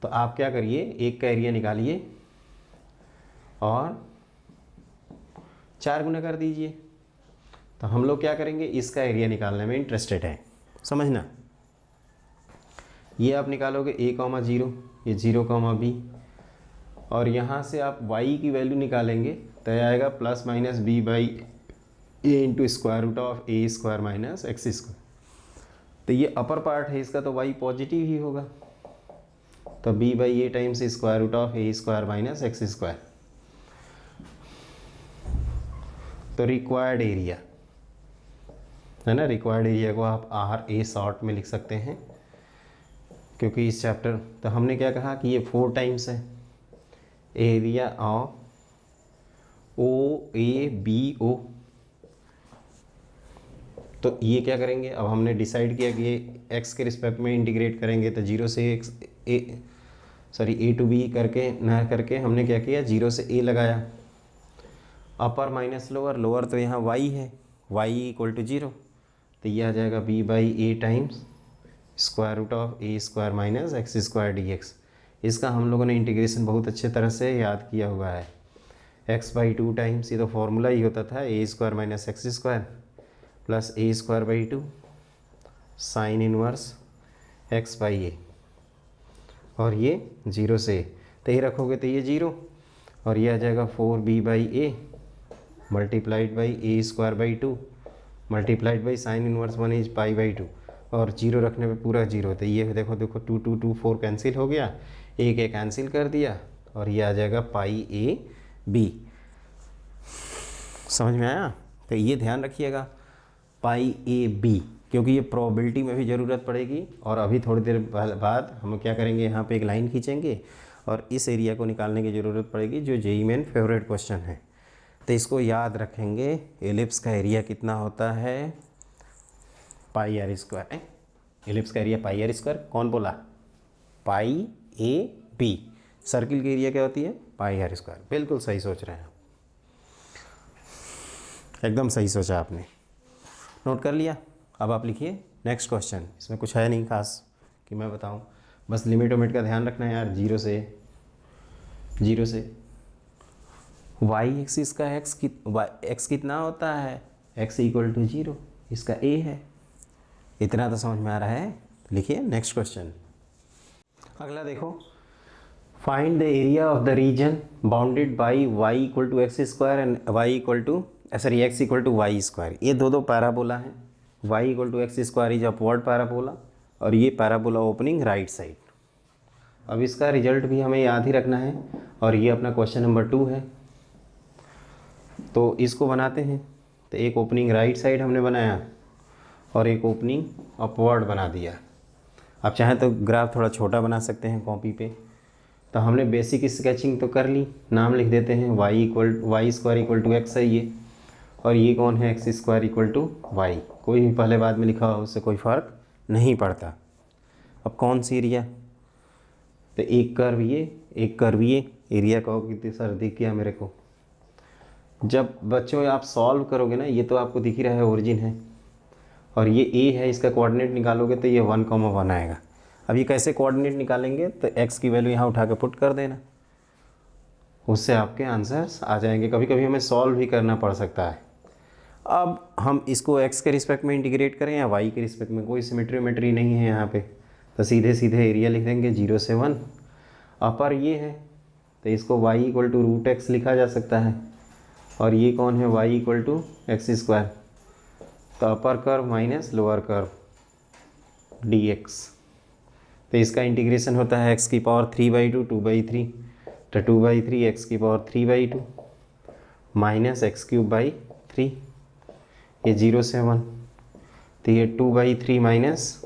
तो आप क्या करिए, एक का एरिया निकालिए और 4 गुना कर दीजिए। तो हम लोग क्या करेंगे, इसका एरिया निकालने में इंटरेस्टेड है, समझना। ये आप निकालोगे a,0, ये 0,b, और यहाँ से आप y की वैल्यू निकालेंगे तो आएगा plus minus b by A into square root of A square minus x square. तो ये अपर पार्ट है इसका, तो y पॉजिटिव ही होगा। तो b by A times square root of A square minus x square. तो रिक्वायर्ड एरिया है ना, रिक्वायर्ड एरिया को आप आर ए शॉर्ट में लिख सकते हैं, क्योंकि इस चैप्टर तो हमने क्या कहा कि ये 4 टाइम्स है area of O A B O. तो ये क्या करेंगे, अब हमने डिसाइड किया कि ये एक्स के रिस्पेक्ट में इंटीग्रेट करेंगे, तो 0 से ए टू बी करके ना करके हमने क्या किया, 0 से ए लगाया। अपर माइनस लोअर, लोअर तो यहाँ y है, y इक्वल टू 0, तो ये आ जाएगा b by A times square root of A square minus x square D X. इसका हम लोगों ने इंटीग्रेशन बहुत अच्छे तरह से याद किया हुआ है। x/2 टाइम्स, ये तो फॉर्मूला ही होता था, A square minus x square plus A square by 2 sine inverse x by A, और ये 0 से तो ये रखोगे तो ये 0, और ये आ जाएगा 4b by A multiplied by A square by 2 multiplied by sine inverse 1 is pi by 2, और 0 रखने पे पूरा 0। तो ये देखो 2 2 2 4 कैंसिल हो गया, एक कैंसिल कर दिया, और ये आ जाएगा पाई ए बी। समझ में आया। तो ये ध्यान रखिएगा पाई ए बी, क्योंकि ये प्रोबेबिलिटी में भी ज़रूरत पड़ेगी। और अभी थोड़ी देर बाद हम क्या करेंगे, यहाँ पे एक लाइन खींचेंगे और इस एरिया को निकालने की ज़रूरत पड़ेगी, जो जेईई मेन फेवरेट क्वेश्चन है। तो इसको याद रखेंगे, एलिप्स का एरिया कितना होता है, पाई आर स्क्वायर। एलिप्स का एरिया पाई आर स्क्वायर, कौन बोला, पाई ए बी। सर्किल की एरिया क्या होती है, पाई आर स्क्वायर। बिल्कुल सही सोच रहे हैं, एकदम सही सोचा आपने, नोट कर लिया। अब आप लिखिए नेक्स्ट क्वेश्चन। इसमें कुछ है नहीं खास कि मैं बताऊं, बस लिमिट ओमिट का ध्यान रखना है यार। 0 से वाई एक्सिस का एक्स कितना होता है, एक्स इक्वल टू 0, इसका ए है। इतना तो समझ में आ रहा है। लिखिए नेक्स्ट क्वेश्चन। अगला देखो, find the area of the region bounded by Y equal to x square and Y equal to X equal to Y square. ये दो पैराबोला हैं, Y equal to x square is upward parabola, और ये parabola opening right side. अब इसका result भी हमें याद ही रखना है, और ये अपना क्वेश्चन नंबर 2 है। तो इसको बनाते हैं। तो एक ओपनिंग राइट साइड हमने बनाया और एक ओपनिंग अपवर्ड बना दिया। आप चाहें तो ग्राफ थोड़ा छोटा बना सकते हैं कॉपी पे। तो हमने बेसिक स्केचिंग तो कर ली, नाम लिख देते हैं, Y square equal to X है ये, और ये कौन है, X square equal to Y. कोई भी पहले बाद में लिखा हो उससे कोई फ़र्क नहीं पड़ता। अब कौन सी एरिया, तो एक कर्व ये एरिया कहोगे कितनी सर दिख गया मेरे को। जब बच्चों आप सॉल्व करोगे ना, ये तो आपको दिख ही रहा है ओरिजिन है, और ये ए है, इसका कोऑर्डिनेट निकालोगे तो ये 1,1 आएगा। अब ये कैसे कोऑर्डिनेट निकालेंगे, तो एक्स की वैल्यू यहाँ उठा के पुट कर देना, उससे आपके आंसर्स आ जाएंगे। कभी कभी हमें सॉल्व भी करना पड़ सकता है। अब हम इसको एक्स के रिस्पेक्ट में इंटीग्रेट करें या वाई के रिस्पेक्ट में, कोई सिमेट्री नहीं है यहाँ पे, तो सीधे सीधे एरिया लिख देंगे 0 से 1। अपर ये है तो इसको y equal to root X लिखा जा सकता है, और ये कौन है, y equal to x square, तो upper curve minus lower curve dx। तो इसका इंटीग्रेशन होता है x की पावर 3/2 2/3, तो 2/3 x की पावर 3/2 माइनस x³ 3, ये 0 से 1, तो ये 2/3 minus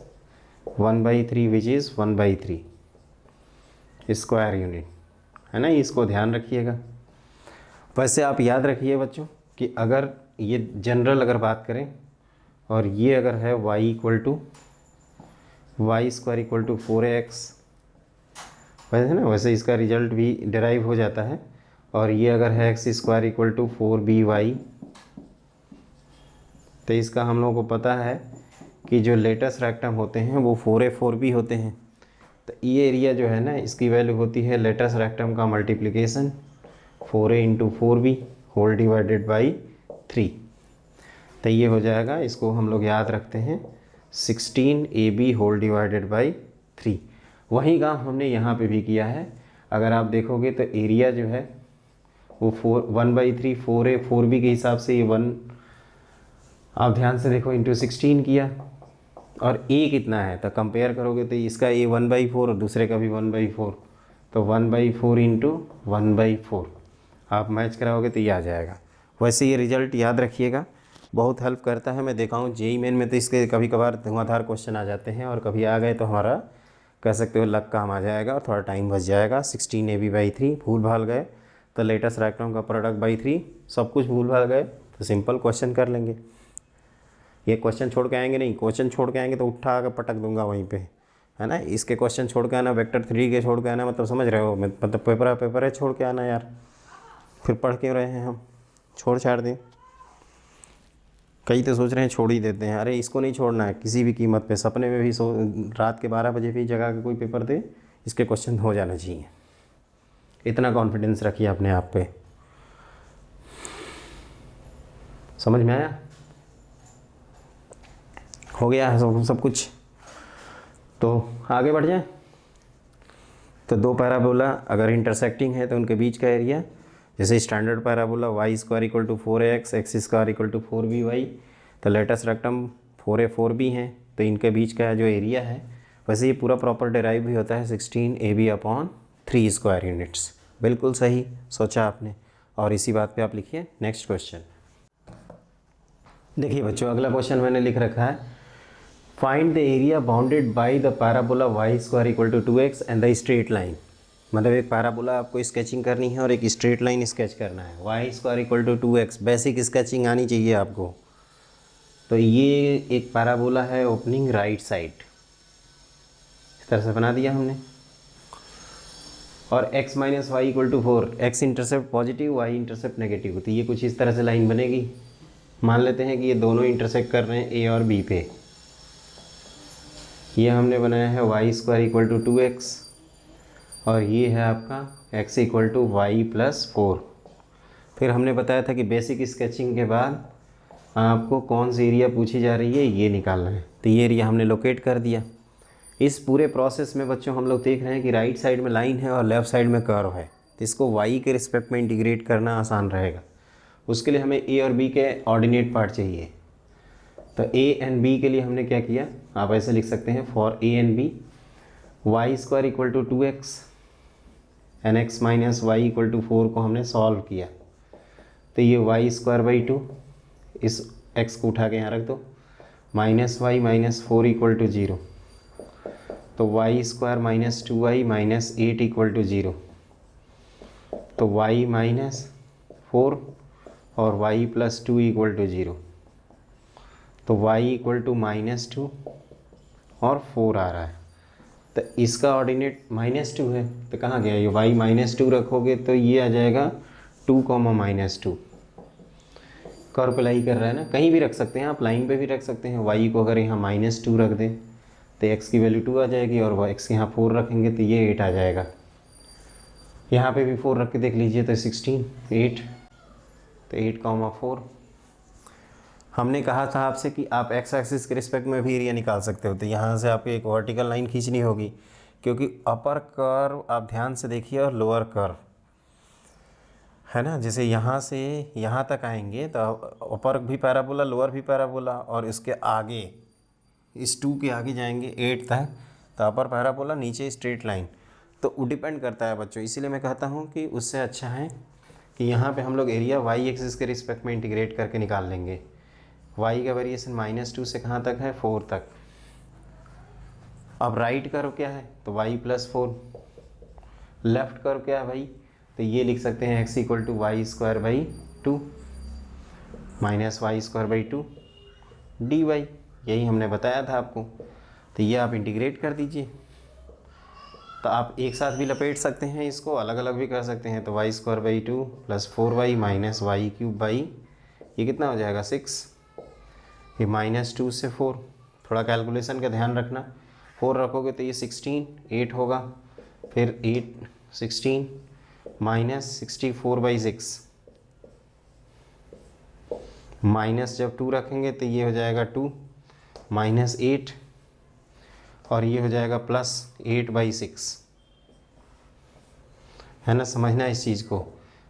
1/3 which is 1/3 square unit, है ना। इसको ध्यान रखिएगा। वैसे आप याद रखिए बच्चों कि अगर ये जनरल अगर बात करें और ये अगर है y equal to Y square equal to 4x, वैसे ना, वैसे इसका रिजल्ट भी डिराइव हो जाता है। और ये अगर है x square equal to 4by, तो इसका हम लोगों को पता है कि जो लेटेस्ट रेक्टम होते हैं वो 4a 4b होते हैं। तो ये एरिया जो है ना, इसकी वैल्यू होती है लेटेस्ट रेक्टम का multiplication 4a into 4b whole divided by 3। तो ये हो जाएगा, इसको हम लोग याद रखते हैं 16ab होल डिवाइडेड बाई 3। वही काम हमने यहाँ पे भी किया है। अगर आप देखोगे तो एरिया जो है वो 1/3 4a 4b के हिसाब से ये 1, आप ध्यान से देखो, इंटू 16 किया। और a कितना है तो कंपेयर करोगे तो इसका a 1/4 और दूसरे का भी 1/4, तो 1/4 इंटू 1/4 आप मैच कराओगे तो ये आ जाएगा। वैसे ये रिजल्ट याद रखिएगा, बहुत हेल्प करता है। मैं देखा हूँ जेईई मेन में तो इसके कभी कभार धुआंधार क्वेश्चन आ जाते हैं, और कभी आ गए तो हमारा कह सकते हो लक काम आ जाएगा और थोड़ा टाइम बच जाएगा। 16ab/3 भूल भाल गए तो लेटेस्ट रेक्टम का प्रोडक्ट बाई 3, सब कुछ भूल भाल गए तो सिंपल क्वेश्चन कर लेंगे। ये क्वेश्चन छोड़ के आएंगे नहीं, क्वेश्चन छोड़ के आएंगे तो उठा कर पटक दूंगा वहीं पे, है ना। इसके क्वेश्चन छोड़ के आना, वेक्टर 3 के छोड़ के आना, मतलब समझ रहे हो, मतलब पेपर है छोड़ के आना यार, फिर पढ़ क्यों रहे हैं हम, छोड़ छाड़ दें। कई तो सोच रहे हैं छोड़ ही देते हैं, अरे इसको नहीं छोड़ना है किसी भी कीमत पे। सपने में भी रात के 12 बजे भी जगह के कोई पेपर दे, इसके क्वेश्चन हो जाना चाहिए। इतना कॉन्फिडेंस रखिए अपने आप पे। समझ में आया? हो गया है सब कुछ, तो आगे बढ़ जाए। तो दो पैराबोला अगर इंटरसेक्टिंग है तो उनके बीच का एरिया, जैसे standard parabola y square equal to 4x X square equal to 4by, तो लेटेस्ट रेक्टम 4a 4b हैं, तो इनके बीच का जो एरिया है, वैसे ये पूरा प्रॉपर डिराइव भी होता है 16ab/3 स्क्वायर यूनिट्स। बिल्कुल सही सोचा आपने, और इसी बात पे आप लिखिए नेक्स्ट क्वेश्चन। देखिए बच्चों, अगला क्वेश्चन मैंने लिख रखा है, find the area bounded by the parabola y square equal to 2x and the straight line. मतलब एक पैराबोला आपको स्केचिंग करनी है और एक स्ट्रेट लाइन स्केच करना है। y square equal to 2x, basic sketching आनी चाहिए आपको। तो ये एक पैराबोला है ओपनिंग राइट साइड, इस तरह से बना दिया हमने, और x minus y equal to 4, x intercept positive y intercept negative, तो ये कुछ इस तरह से लाइन बनेगी। मान लेते हैं कि ये दोनों इंटरसेक्ट कर रहे हैं a और b पे। ये हमने बनाया है y square equal to 2x, और ये है आपका x equal to y plus 4। फिर हमने बताया था कि बेसिक स्केचिंग के बाद आपको कौन सी एरिया पूछी जा रही है ये निकालना है, तो ये एरिया हमने लोकेट कर दिया। इस पूरे प्रोसेस में बच्चों हम लोग देख रहे हैं कि राइट साइड में लाइन है और लेफ़्ट साइड में कर्व है, तो इसको y के रिस्पेक्ट में इंटीग्रेट करना आसान रहेगा। उसके लिए हमें a और b के ऑर्डिनेट पार्ट चाहिए। तो a एंड b के लिए हमने क्या किया, आप ऐसे लिख सकते हैं, for a and b y square equal to 2x and x minus y equal to 4 को हमने सॉल्व किया। तो ये y स्क्वायर बाई 2, इस x को उठा के यहाँ रख दो, minus y minus 4 equal to 0, तो y square minus 2y minus 8 equal to 0, तो y माइनस 4 और y प्लस 2 इक्वल टू 0, तो y इक्वल टू -2 और 4 आ रहा है। तो इसका ऑर्डिनेट -2 है, तो कहाँ गया ये y -2 रखोगे तो ये आ जाएगा 2, -2, कर्व पे लाई कर रहा है ना, कहीं भी रख सकते हैं आप, लाइन पे भी रख सकते हैं। y को अगर यहाँ -2 रख दें तो x की वैल्यू 2 आ जाएगी, और x यहाँ 4 रखेंगे तो ये 8 आ जाएगा। यहाँ पे भी 4 रख के देख लीजिए तो 16, 8, तो 8,4। हमने कहा था आपसे कि आप x एक्सिस के रिस्पेक्ट में भी एरिया निकाल सकते हो, तो यहाँ से आपको एक वर्टिकल लाइन खींचनी होगी, क्योंकि अपर कर्व आप ध्यान से देखिए और लोअर कर्व है ना, जैसे यहाँ से यहाँ तक आएंगे तो अपर भी पैराबोला, लोअर भी पैराबोला, और इसके आगे इस 2 के आगे जाएंगे 8 तक तो अपर पैराबोला, नीचे स्ट्रेट लाइन। तो वो डिपेंड करता है बच्चों, इसीलिए मैं कहता हूँ कि उससे अच्छा है कि यहाँ पे हम लोग एरिया y एक्सिस के रिस्पेक्ट में इंटीग्रेट करके निकाल लेंगे। y का वेरिएशन -2 से कहाँ तक है, 4 तक। अब राइट कर्व क्या है, तो y+4। लेफ्ट कर्व क्या है भाई, तो ये लिख सकते हैं x = y²/2 -y²/2 dy, यही हमने बताया था आपको। तो ये आप इंटीग्रेट कर दीजिए, तो आप एक साथ भी लपेट सकते हैं, इसको अलग अलग भी कर सकते हैं। तो y²/2 + 4y - y³ ये कितना हो जाएगा, 6। ये -2 से 4, थोड़ा कैलकुलेशन का ध्यान रखना, 4 रखोगे तो ये 16, 8 होगा, फिर 8, 16 -64/6 माइनस जब 2 रखेंगे तो ये हो जाएगा 2 -8, और ये हो जाएगा +8/6, है ना, समझना इस चीज़ को।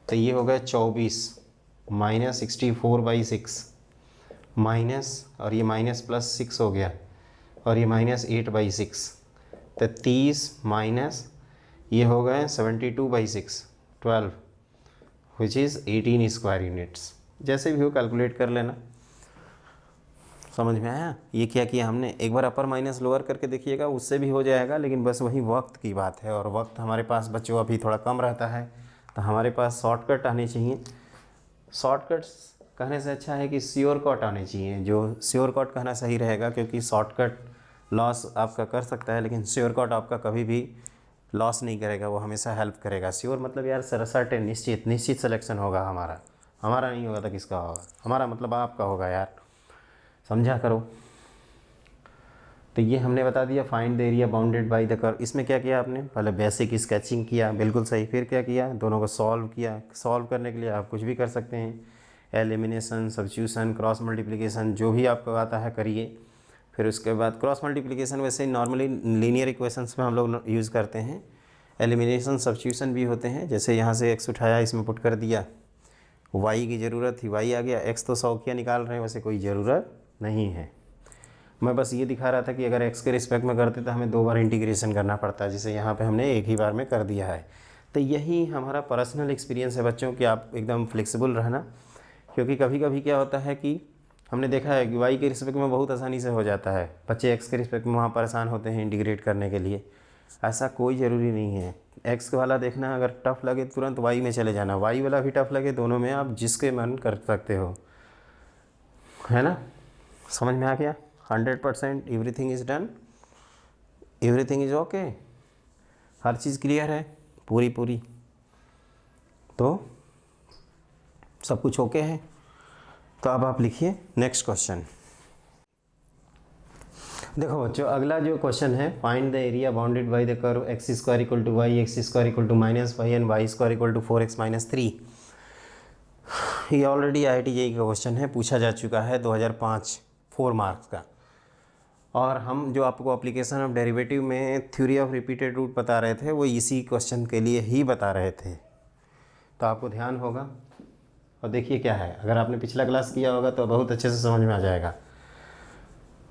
तो ये हो गया 24 -64/6 माइनस, और ये -+6 हो गया, और ये -8/6, तो 30 माइनस ये हो गए 72/6, 12, विच इज़ 18 स्क्वायर यूनिट्स। जैसे भी हो कैलकुलेट कर लेना। समझ में आया? ये क्या किया हमने, एक बार अपर माइनस लोअर करके देखिएगा, उससे भी हो जाएगा, लेकिन बस वही वक्त की बात है, और वक्त हमारे पास बच्चों अभी थोड़ा कम रहता है, तो हमारे पास शॉर्टकट आने चाहिए। शॉर्टकट्स कहने से अच्छा है कि श्योर कट आने चाहिए, जो श्योर कट कहना सही रहेगा, क्योंकि शॉर्टकट लॉस आपका कर सकता है, लेकिन श्योर कट आपका कभी भी लॉस नहीं करेगा, वो हमेशा हेल्प करेगा। श्योर मतलब यार सर्टेन, निश्चित सिलेक्शन होगा हमारा नहीं होगा तो किसका होगा, हमारा मतलब आपका होगा यार, समझा करो। तो ये हमने बता दिया, find the area bounded by the curve. इसमें क्या किया आपने, पहले बेसिक स्केचिंग किया, बिल्कुल सही, फिर क्या किया, दोनों को सॉल्व किया। सॉल्व करने के लिए आप कुछ भी कर सकते हैं, एलिमिनेशन, सब्स्टिट्यूशन, क्रॉस मल्टीप्लिकेशन, जो भी आपको आता है करिए। फिर उसके बाद क्रॉस मल्टीप्लिकेशन वैसे नॉर्मली लीनियर इक्वेशंस में हम लोग यूज़ करते हैं। एलिमिनेशन, सब्स्टिट्यूशन भी होते हैं, जैसे यहाँ से x उठाया, इसमें पुट कर दिया, y की ज़रूरत थी, y आ गया, x तो 100 क्या निकाल रहे हैं, वैसे कोई ज़रूरत नहीं है। मैं बस ये दिखा रहा था कि अगर x के रिस्पेक्ट में करते तो हमें 2 बार इंटीग्रेशन करना पड़ता है, जिसे यहाँ पे हमने एक ही बार में कर दिया है। तो यही हमारा पर्सनल एक्सपीरियंस है बच्चों कि आप एकदम फ्लेक्सिबल रहना, क्योंकि कभी कभी क्या होता है कि हमने देखा है कि y के रिस्पेक्ट में बहुत आसानी से हो जाता है, बच्चे x के रिस्पेक्ट में वहाँ परेशान होते हैं इंटीग्रेट करने के लिए। ऐसा कोई ज़रूरी नहीं है, x वाला देखना, अगर टफ़ लगे तुरंत y में चले जाना, y वाला भी टफ़ लगे, दोनों में आप जिसके मन कर सकते हो, है ना। समझ में आ गया? 100% everything is done, everything is okay, her cheese clear है पूरी, तो सब कुछ ओके है। तो अब आप लिखिए नेक्स्ट क्वेश्चन। देखो बच्चों, अगला जो क्वेश्चन है, find the area bounded by the curve x² = y, x² = -y and y² = 4x - 3। ये ऑलरेडी IIT JEE का क्वेश्चन है, पूछा जा चुका है 2005, 4 मार्क्स का। और हम जो आपको एप्लीकेशन ऑफ डेरिवेटिव में थ्योरी ऑफ रिपीटेड रूट बता रहे थे, वो इसी क्वेश्चन के लिए ही बता रहे थे, तो आपको ध्यान होगा। और देखिए क्या है, अगर आपने पिछला क्लास किया होगा तो बहुत अच्छे से समझ में आ जाएगा।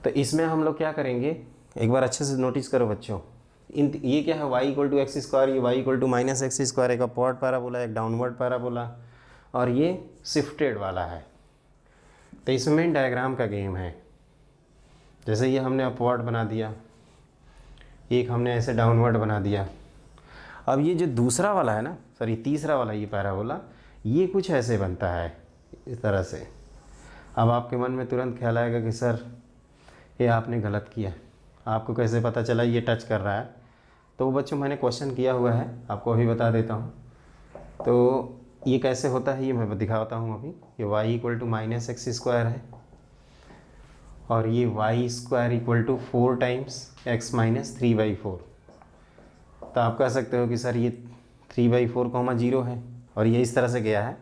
तो इसमें हम लोग क्या करेंगे, एक बार अच्छे से नोटिस करो बच्चों, ये क्या है, y = x², ये y = -x², एक अपवर्ड पैराबोला, एक डाउनवर्ड पैराबोला, और ये शिफ्टेड वाला है। तो इसमें डायग्राम का गेम है, जैसे ये हमने अपवर्ड बना दिया, एक हमने ऐसे डाउनवर्ड बना दिया। अब ये जो दूसरा वाला है ना, सॉरी तीसरा वाला ये पैराबोला, ये कुछ ऐसे बनता है इस तरह से। अब आपके मन में तुरंत ख्याल आएगा कि सर ये आपने गलत किया, आपको कैसे पता चला ये टच कर रहा है। तो बच्चों मैंने क्वेश्चन किया हुआ है, आपको अभी बता देता हूँ। तो ये कैसे होता है ये मैं दिखाता हूँ अभी। ये y equal to minus x square है और ये y square equal to 4 times x minus 3/4। तो आप कह सकते हो कि सर ये 3/4 0 है और ये इस तरह से गया है।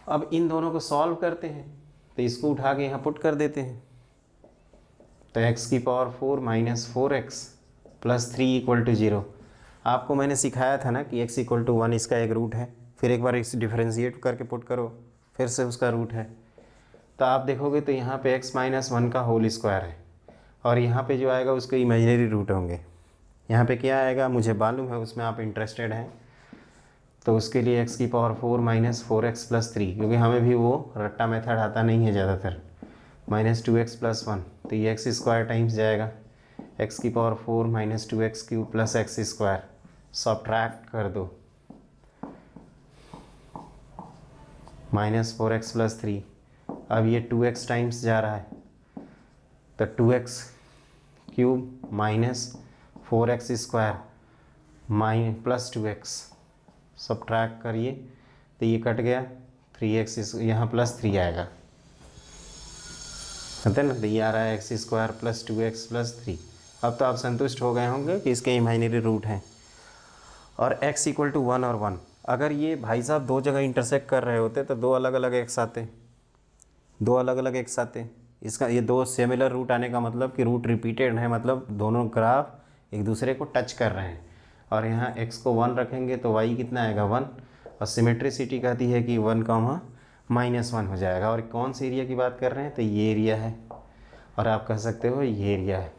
अब इन दोनों को सॉल्व करते हैं तो इसको उठा के यहाँ पुट कर देते हैं। तो x की power 4 minus 4x plus 3 equal to 0। आपको मैंने सिखाया था ना कि x इक्वल टू 1 इसका एक रूट है, फिर एक बार इस डिफरेंशिएट करके पुट करो, फिर से उसका रूट है। तो आप देखोगे तो यहाँ पे x माइनस 1 का होल स्क्वायर है और यहाँ पे जो आएगा उसके इमेजिनरी रूट होंगे। यहाँ पे क्या आएगा मुझे मालूम है, उसमें आप इंटरेस्टेड हैं तो उसके लिए x की पावर 4 माइनस 4x प्लस 3, क्योंकि हमें भी वो रट्टा मेथड आता नहीं है ज़्यादातर, माइनस 2x प्लस 1। तो ये एक्स स्क्वायर टाइम्स जाएगा x की power 4 minus 2x cube plus x square, subtract कर दो माइनस 4x प्लस 3। अब ये 2x टाइम्स जा रहा है तो 2x cube minus 4x square plus 2x, subtract करिए तो ये कट गया 3x, यहाँ प्लस 3 आएगा, है ना। तो ये आ रहा है X square plus 2x plus 3। अब तो आप संतुष्ट हो गए होंगे कि इसके इमेजिनरी रूट हैं और x इक्वल टू 1 और 1। अगर ये भाई साहब दो जगह इंटरसेक्ट कर रहे होते तो दो अलग अलग x आते, दो अलग अलग x आते। इसका ये दो सिमिलर रूट आने का मतलब कि रूट रिपीटेड है, मतलब दोनों ग्राफ एक दूसरे को टच कर रहे हैं। और यहाँ x को 1 रखेंगे तो y कितना आएगा 1, और सिमेट्रिसिटी कहती है कि 1 का वहाँ -1 हो जाएगा। और कौन से एरिया की बात कर रहे हैं तो ये एरिया है, और आप कह सकते हो ये एरिया है।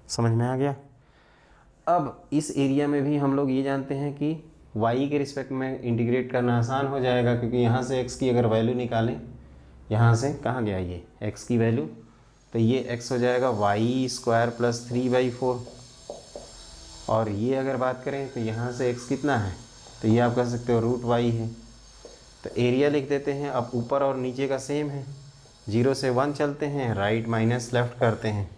समझ में आ गया। अब इस एरिया में भी हम लोग ये जानते हैं कि y के रिस्पेक्ट में इंटीग्रेट करना आसान हो जाएगा, क्योंकि यहाँ से x की अगर वैल्यू निकालें, यहाँ से कहाँ गया ये x की वैल्यू, तो ये x हो जाएगा y स्क्वायर प्लस 3/4। और ये अगर बात करें तो यहाँ से x कितना है तो ये आप कह सकते हो रूट y है। तो एरिया लिख देते हैं। अब ऊपर और नीचे का सेम है, 0 से 1 चलते हैं, राइट माइनस लेफ़्ट करते हैं।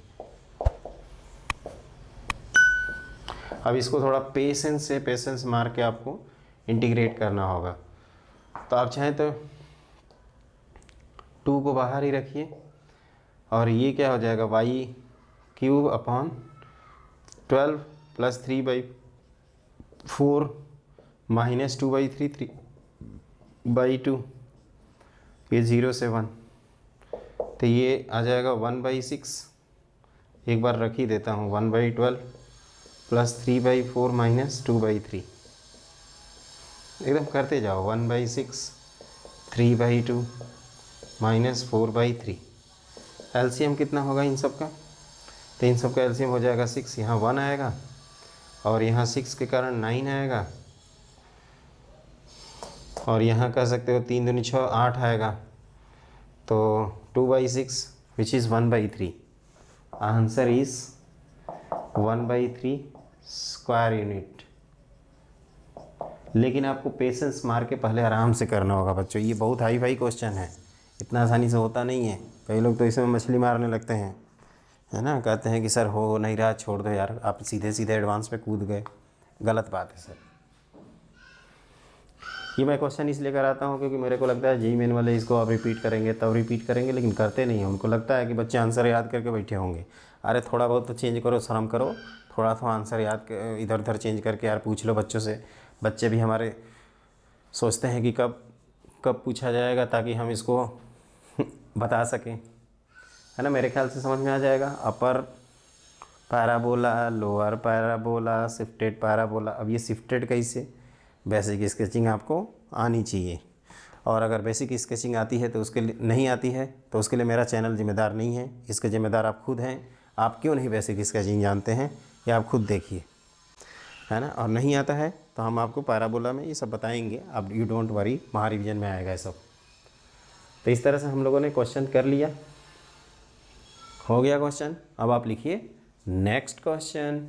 अब इसको थोड़ा पेशेंस मार के आपको इंटीग्रेट करना होगा। तो आप चाहें तो 2 को बाहर ही रखिए और ये क्या हो जाएगा y cube upon 12 plus 3/4 minus 2/3 3/2, ये 0 से 1, तो ये आ जाएगा 1/6। एक बार रख ही देता हूँ 1/12 प्लस 3/4 माइनस 2/3, एकदम करते जाओ 1/6 3/2 माइनस 4/3। एलसीएम कितना होगा इन सब का, तो इन सब का एलसीएम हो जाएगा 6, यहाँ 1 आएगा और यहाँ 6 के कारण 9 आएगा, और यहाँ कह सकते हो 3 दूनी 6 8 आएगा, तो 2/6 which is 1/3। Answer is 1/3 square unit. लेकिन आपको पेशेंस मार के पहले आराम से करना होगा बच्चों, ये बहुत हाई फाई क्वेश्चन है, इतना आसानी से होता नहीं है। कई लोग तो इसमें मछली मारने लगते हैं, है ना, कहते हैं कि सर हो नहीं रहा छोड़ दो यार, आप सीधे सीधे एडवांस पे कूद गए। गलत बात है सर। ये मैं क्वेश्चन इसलिए कराता हूँ क्योंकि मेरे को लगता है जी मेन वाले इसको अब रिपीट करेंगे तब रिपीट करेंगे, लेकिन करते नहीं हैं। उनको लगता है कि बच्चे आंसर याद करके बैठे होंगे। अरे थोड़ा बहुत तो चेंज करो, शर्म करो, थोड़ा सा आंसर याद इधर उधर चेंज करके यार पूछ लो बच्चों से। बच्चे भी हमारे सोचते हैं कि कब कब पूछा जाएगा ताकि हम इसको बता सकें, है ना। मेरे ख्याल से समझ में आ जाएगा। Upper parabola, lower parabola, shifted parabola. अब ये शिफ्टेड कैसे, बेसिक स्केचिंग आपको आनी चाहिए, और अगर बेसिक स्केचिंग आती है तो उसके लिए नहीं आती है तो उसके लिए मेरा चैनल जिम्मेदार नहीं है, इसके जिम्मेदार आप खुद हैं। आप क्यों नहीं बेसिक स्केचिंग जानते हैं ये आप खुद देखिए, है ना। और नहीं आता है तो हम आपको पैराबोला में ये सब बताएंगे, अब यू डोंट वरी, महारिविजन में आएगा ये सब। तो इस तरह से हम लोगों ने क्वेश्चन कर लिया, हो गया क्वेश्चन। अब आप लिखिए नेक्स्ट क्वेश्चन।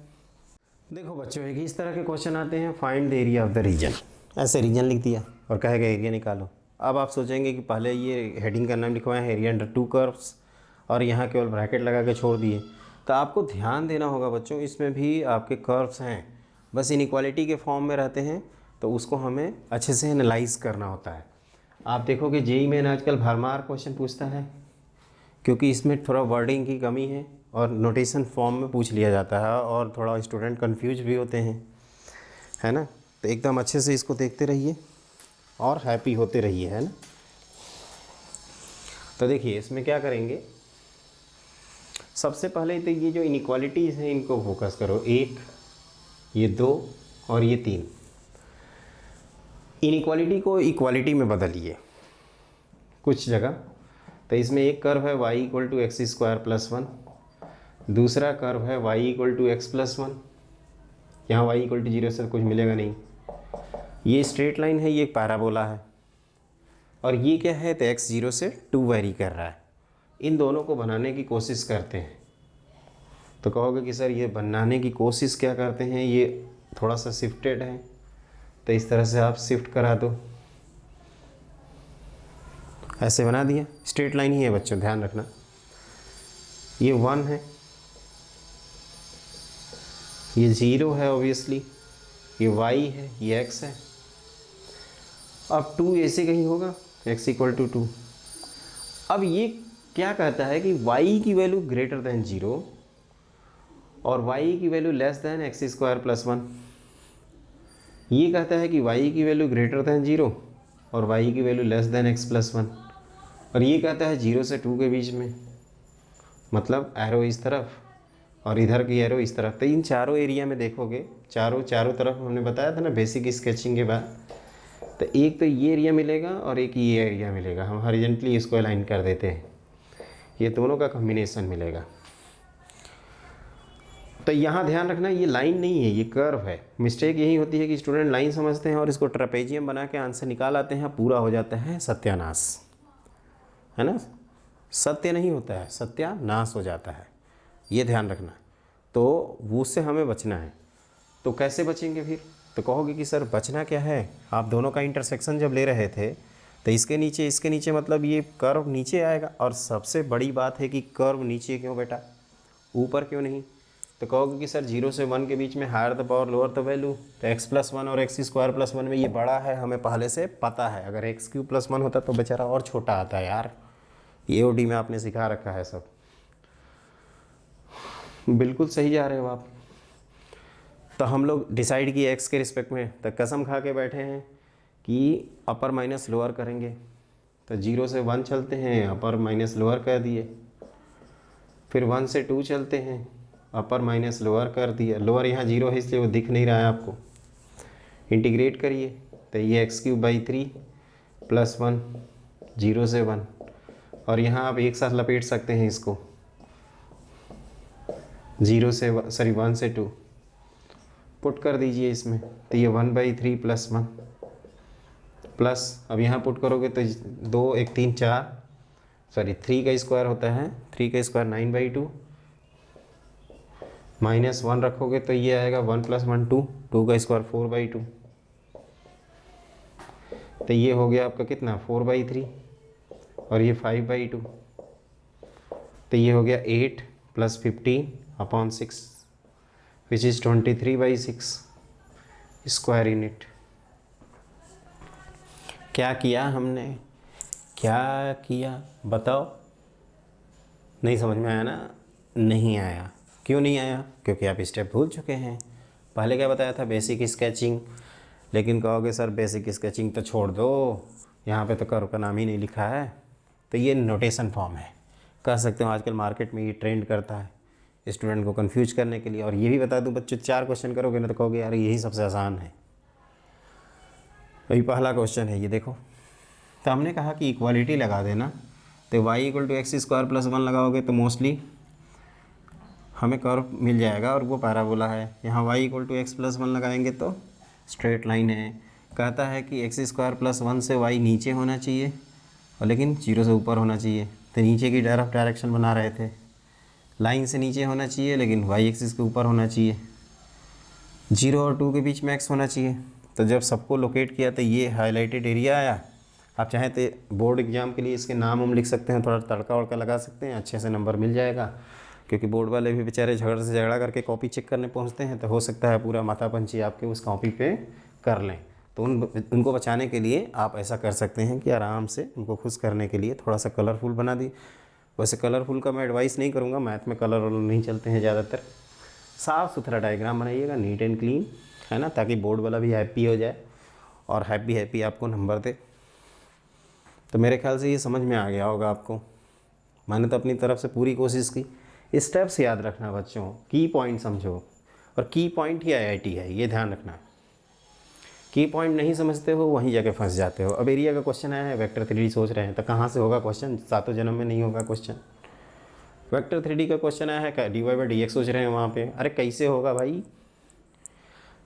देखो बच्चों, एक इस तरह के क्वेश्चन आते हैं, find the area of the region. ऐसे रीजन लिख दिया और कहेगा एरिया निकालो। अब आप सोचेंगे कि पहले ये हेडिंग का नाम लिखवाए हैं एरिया अंडर 2 कर्व्स, और यहाँ केवल ब्रैकेट लगा के छोड़ दिए। तो आपको ध्यान देना होगा बच्चों, इसमें भी आपके कर्व्स हैं, बस इनइक्वालिटी के फॉर्म में रहते हैं, तो उसको हमें अच्छे से एनालाइज करना होता है। आप देखोगे जेईई में आजकल भरमार क्वेश्चन पूछता है, क्योंकि इसमें थोड़ा वर्डिंग की कमी है और नोटेशन फॉर्म में पूछ लिया जाता है और थोड़ा स्टूडेंट कंफ्यूज भी होते हैं, है ना। तो एकदम अच्छे से इसको देखते रहिए और हैप्पी होते रहिए, है ना। तो देखिए इसमें क्या करेंगे, सबसे पहले तो ये जो इनइक्वालिटीज़ हैं इनको फोकस करो, 1, ये 2 और ये 3। इनइक्वालिटी को इक्वालिटी में बदलिए कुछ जगह। तो इसमें एक कर्व है y equal to x square plus 1, दूसरा कर्व है y equal to x plus 1। यहाँ y इक्वल टू 0 से कुछ मिलेगा नहीं। ये स्ट्रेट लाइन है, ये एक पैराबोला है, और ये क्या है, तो x 0 से 2 वेरी कर रहा है। इन दोनों को बनाने की कोशिश करते हैं। तो कहोगे कि सर ये बनाने की कोशिश क्या करते हैं, ये थोड़ा सा शिफ्टेड है, तो इस तरह से आप शिफ्ट करा दो, ऐसे बना दिया। स्ट्रेट लाइन ही है बच्चों, ध्यान रखना। ये 1 है, ये 0 है ऑब्वियसली, ये y है, ये x है। अब 2 ऐसे कहीं होगा, x इक्वल टू 2। अब ये क्या कहता है कि y की वैल्यू ग्रेटर दैन 0 और y की value less than x square plus 1। ये कहता है कि y की वैल्यू ग्रेटर दैन 0 और y की value less than x plus 1। और ये कहता है 0 से 2 के बीच में, मतलब एरो इस तरफ और इधर की एरो इस तरफ। तो इन चारों एरिया में देखोगे, चारों तरफ हमने बताया था ना बेसिक स्केचिंग के बाद, तो एक तो ये एरिया मिलेगा और एक ये एरिया मिलेगा। हम हॉरिजॉन्टली इसको अलाइन कर देते हैं, ये दोनों का कॉम्बिनेशन मिलेगा। तो यहाँ ध्यान रखना, ये लाइन नहीं है, ये कर्व है। मिस्टेक यही होती है कि स्टूडेंट लाइन समझते हैं और इसको ट्रेपेजियम बना के आंसर निकाल आते हैं, पूरा हो जाता है सत्यानाश, है ना। सत्य नहीं होता है, सत्यानाश हो जाता है, ये ध्यान रखना। तो वो उससे हमें बचना है। तो कैसे बचेंगे फिर, तो कहोगे कि सर बचना क्या है, आप दोनों का इंटरसेक्शन जब ले रहे थे तो इसके नीचे मतलब ये कर्व नीचे आएगा। और सबसे बड़ी बात है कि कर्व नीचे क्यों बेटा, ऊपर क्यों नहीं। तो कहोगे कि सर 0 से 1 के बीच में higher the power lower the value, तो x प्लस 1 और एक्स स्क्वायर प्लस 1 में ये बड़ा है, हमें पहले से पता है। अगर एक्स क्यूब प्लस 1 होता तो बेचारा और छोटा आता है यार, ये ओडी में आपने सिखा रखा है सब। बिल्कुल सही जा रहे हो आप। तो हम लोग डिसाइड किए एक्स के रिस्पेक्ट में, तो कसम खा के बैठे हैं कि अपर माइनस लोअर करेंगे। तो 0 से 1 चलते हैं, अपर माइनस लोअर कर दिए। फिर 1 से 2 चलते हैं, अपर माइनस लोअर कर दिया। लोअर यहाँ 0 है इसलिए वो दिख नहीं रहा है आपको। इंटीग्रेट करिए तो ये एक्स क्यूब बाई 3 प्लस 1, 0 से 1, और यहाँ आप एक साथ लपेट सकते हैं इसको, 1 से 2 पुट कर दीजिए इसमें। तो ये 1/3 प्लस 1 प्लस, अब यहाँ पुट करोगे तो 2 1 3 4, 3 का स्क्वायर होता है, 3 का स्क्वायर 9/2, माइनस 1 रखोगे तो ये आएगा 1 + 1 2, 2 का स्क्वायर 4/2। तो ये हो गया आपका कितना 4/3 और ये 5/2। तो ये हो गया 8 + 15/6 विच इज़ 23/6 स्क्वायर यूनिट। क्या किया हमने, क्या किया बताओ। नहीं समझ में आया ना, नहीं आया। क्यों नहीं आया, क्योंकि आप स्टेप भूल चुके हैं। पहले क्या बताया था, बेसिक स्केचिंग। लेकिन कहोगे सर बेसिक स्केचिंग तो छोड़ दो, यहाँ पे तो कर्व का नाम ही नहीं लिखा है। तो ये नोटेशन फॉर्म है, कह सकते हो आजकल मार्केट में ये ट्रेंड करता है स्टूडेंट को कंफ्यूज करने के लिए। और ये भी बता दूं बच्चों, 4 क्वेश्चन करोगे ना तो कहोगे यार यही सबसे आसान है। वही पहला क्वेश्चन है, ये देखो। तो हमने कहा कि इक्वालिटी लगा देना, तो y = x² + 1 लगाओगे तो मोस्टली हमें कर्व मिल जाएगा, और वो पैराबोला है। यहाँ y = x + 1 लगाएंगे तो स्ट्रेट लाइन है। कहता है कि x² + 1 से y नीचे होना चाहिए, और लेकिन 0 से ऊपर होना चाहिए। तो नीचे की डायरेक्शन बना रहे थे, लाइन से नीचे होना चाहिए लेकिन y एक्सिस के ऊपर होना चाहिए। 0 और 2 के बीच में x होना चाहिए। तो जब सबको लोकेट किया तो ये हाईलाइटेड एरिया आया। आप चाहें तो बोर्ड एग्जाम के लिए इसके नाम हम लिख सकते हैं, थोड़ा तड़का वड़का लगा सकते हैं, अच्छे से नंबर मिल जाएगा। क्योंकि बोर्ड वाले भी बेचारे झगड़ा करके कॉपी चेक करने पहुंचते हैं, तो हो सकता है पूरा माथापंची आपके उस कॉपी पे कर लें। तो उनको बचाने के लिए आप ऐसा कर सकते हैं कि आराम से उनको खुश करने के लिए थोड़ा सा कलरफुल बना दी। वैसे कलरफुल का मैं एडवाइस नहीं करूँगा, मैथ में कलर वलर नहीं चलते हैं ज़्यादातर। साफ़ सुथरा डायग्राम बनाइएगा, नीट एंड क्लीन, है ना, ताकि बोर्ड वाला भी हैप्पी हो जाए और हैप्पी हैप्पी आपको नंबर दे। तो मेरे ख्याल से ये समझ में आ गया होगा आपको। मैंने तो अपनी तरफ से पूरी कोशिश की। स्टेप्स याद रखना बच्चों, की पॉइंट समझो, और की पॉइंट ही आईआईटी है, ये ध्यान रखना। की पॉइंट नहीं समझते हो वहीं जाके फंस जाते हो। अब एरिया का क्वेश्चन आया है, वेक्टर 3D सोच रहे हैं, तो कहाँ से होगा क्वेश्चन? सातों जन्म में नहीं होगा क्वेश्चन। वेक्टर 3D का क्वेश्चन आया है, dy/dx सोच रहे हैं वहाँ पे, अरे कैसे होगा भाई?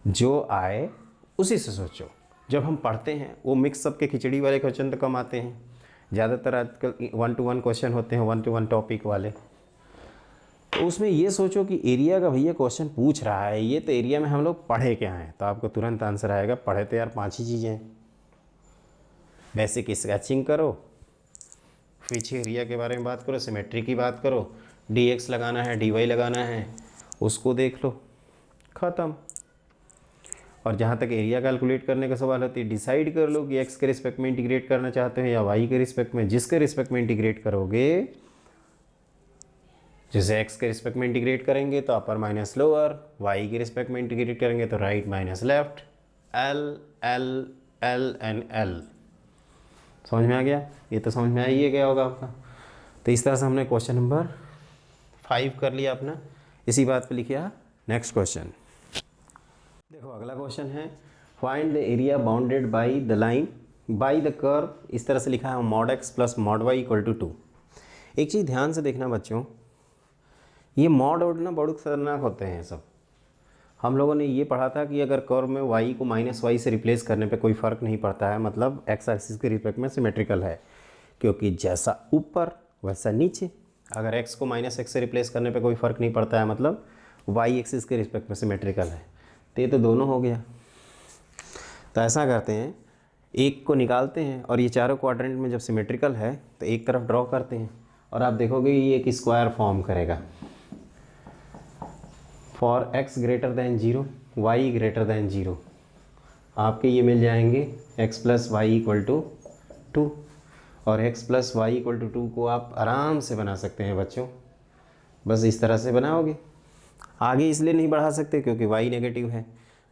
जो आए उसी से सोचो। जब हम पढ़ते हैं वो मिक्स अप के खिचड़ी वाले क्वेश्चन तो कम आते हैं, ज़्यादातर आजकल 1-to-1 क्वेश्चन होते हैं, 1-to-1 टॉपिक वाले। तो उसमें ये सोचो कि एरिया का भैया क्वेश्चन पूछ रहा है, ये तो एरिया में हम लोग पढ़े क्या हैं, तो आपको तुरंत आंसर आएगा, पढ़े तो यार 5 ही चीज़ें। बेसिक स्केचिंग करो, पीछे एरिया के बारे में बात करो, सिमेट्री की बात करो, dx लगाना है, dy लगाना है, उसको देख लो, ख़त्म। और जहाँ तक एरिया कैलकुलेट करने का सवाल होती है, डिसाइड कर लो कि x के रिस्पेक्ट में इंटीग्रेट करना चाहते हो या y के रिस्पेक्ट में। जिसके रिस्पेक्ट में इंटीग्रेट करोगे, जैसे x के रिस्पेक्ट में इंटीग्रेट करेंगे तो अपर माइनस लोअर, y के रिस्पेक्ट में इंटीग्रेट करेंगे तो right minus left, l l l and l। समझ में आ गया? ये तो समझ में आ ही गया होगा आपका। तो इस तरह से हमने क्वेश्चन नंबर 5 कर लिया अपना। इसी बात पे लिखिए नेक्स्ट क्वेश्चन। देखो अगला क्वेश्चन है, find the area bounded by the line by the curve. इस तरह से लिखा है mod x plus mod y equal to 2। एक चीज़ ध्यान से देखना बच्चों, ये मॉड और ना बड़े खतरनाक होते हैं सब। हम लोगों ने ये पढ़ा था कि अगर कर्व में y को -y से रिप्लेस करने पे कोई फ़र्क नहीं पड़ता है, मतलब x एक्सिस के रिस्पेक्ट में सिमेट्रिकल है, क्योंकि जैसा ऊपर वैसा नीचे। अगर x को -x से रिप्लेस करने पे कोई फ़र्क नहीं पड़ता है, मतलब y एक्सिस के रिस्पेक्ट में सिमेट्रिकल है। तो ये तो दोनों हो गया। तो ऐसा करते हैं, एक को निकालते हैं और ये चारों क्वाड्रेंट में जब सिमेट्रिकल है तो एक तरफ ड्रॉ करते हैं, और आप देखोगे ये एक स्क्वायर फॉर्म करेगा। For x greater than 0, y greater than 0, आपके ये मिल जाएंगे x plus y equal to 2, और x plus y equal to 2 को आप आराम से बना सकते हैं बच्चों। बस इस तरह से बनाओगे। आगे इसलिए नहीं बढ़ा सकते क्योंकि y नेगेटिव है,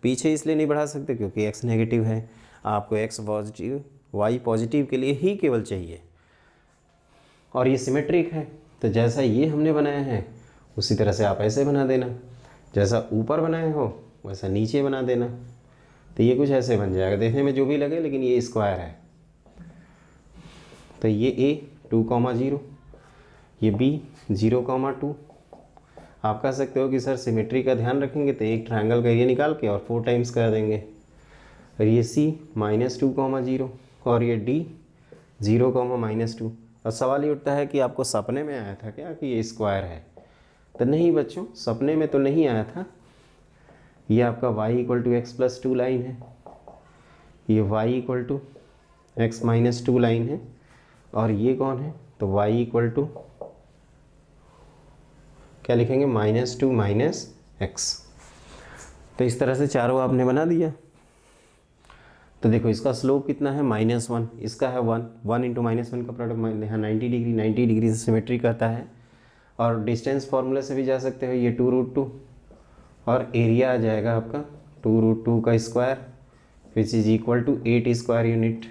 पीछे इसलिए नहीं बढ़ा सकते क्योंकि x नेगेटिव है। आपको x पॉजिटिव y पॉजिटिव के लिए ही केवल चाहिए, और ये सिमेट्रिक है। तो जैसा ये हमने बनाया है उसी तरह से आप ऐसे बना देना, जैसा ऊपर बनाए हो वैसा नीचे बना देना। तो ये कुछ ऐसे बन जाएगा, देखने में जो भी लगे, लेकिन ये स्क्वायर है। तो ये a 2,0, ये b 0,2। आप कह सकते हो कि सर सिमेट्री का ध्यान रखेंगे तो एक ट्रायंगल का एरिया निकाल के और 4 टाइम्स कर देंगे। और ये c -2,0 और ये d 0,-2। और सवाल ये उठता है कि आपको सपने में आया था क्या कि ये स्क्वायर है? तो नहीं बच्चों, सपने में तो नहीं आया था। ये आपका y equal to x plus 2 line है, ये y equal to x minus 2 line है, और ये कौन है? तो y इक्वल टू क्या लिखेंगे? -2 -x। तो इस तरह से चारों आपने बना दिया। तो देखो इसका स्लोप कितना है? -1, इसका है 1, 1 इंटू -1 का प्रोडक्ट यहाँ 90 डिग्री से सिमेट्री करता है। और डिस्टेंस फार्मूले से भी जा सकते हो, ये 2√2, और एरिया आ जाएगा आपका 2√2 का square which is equal to 8 square unit.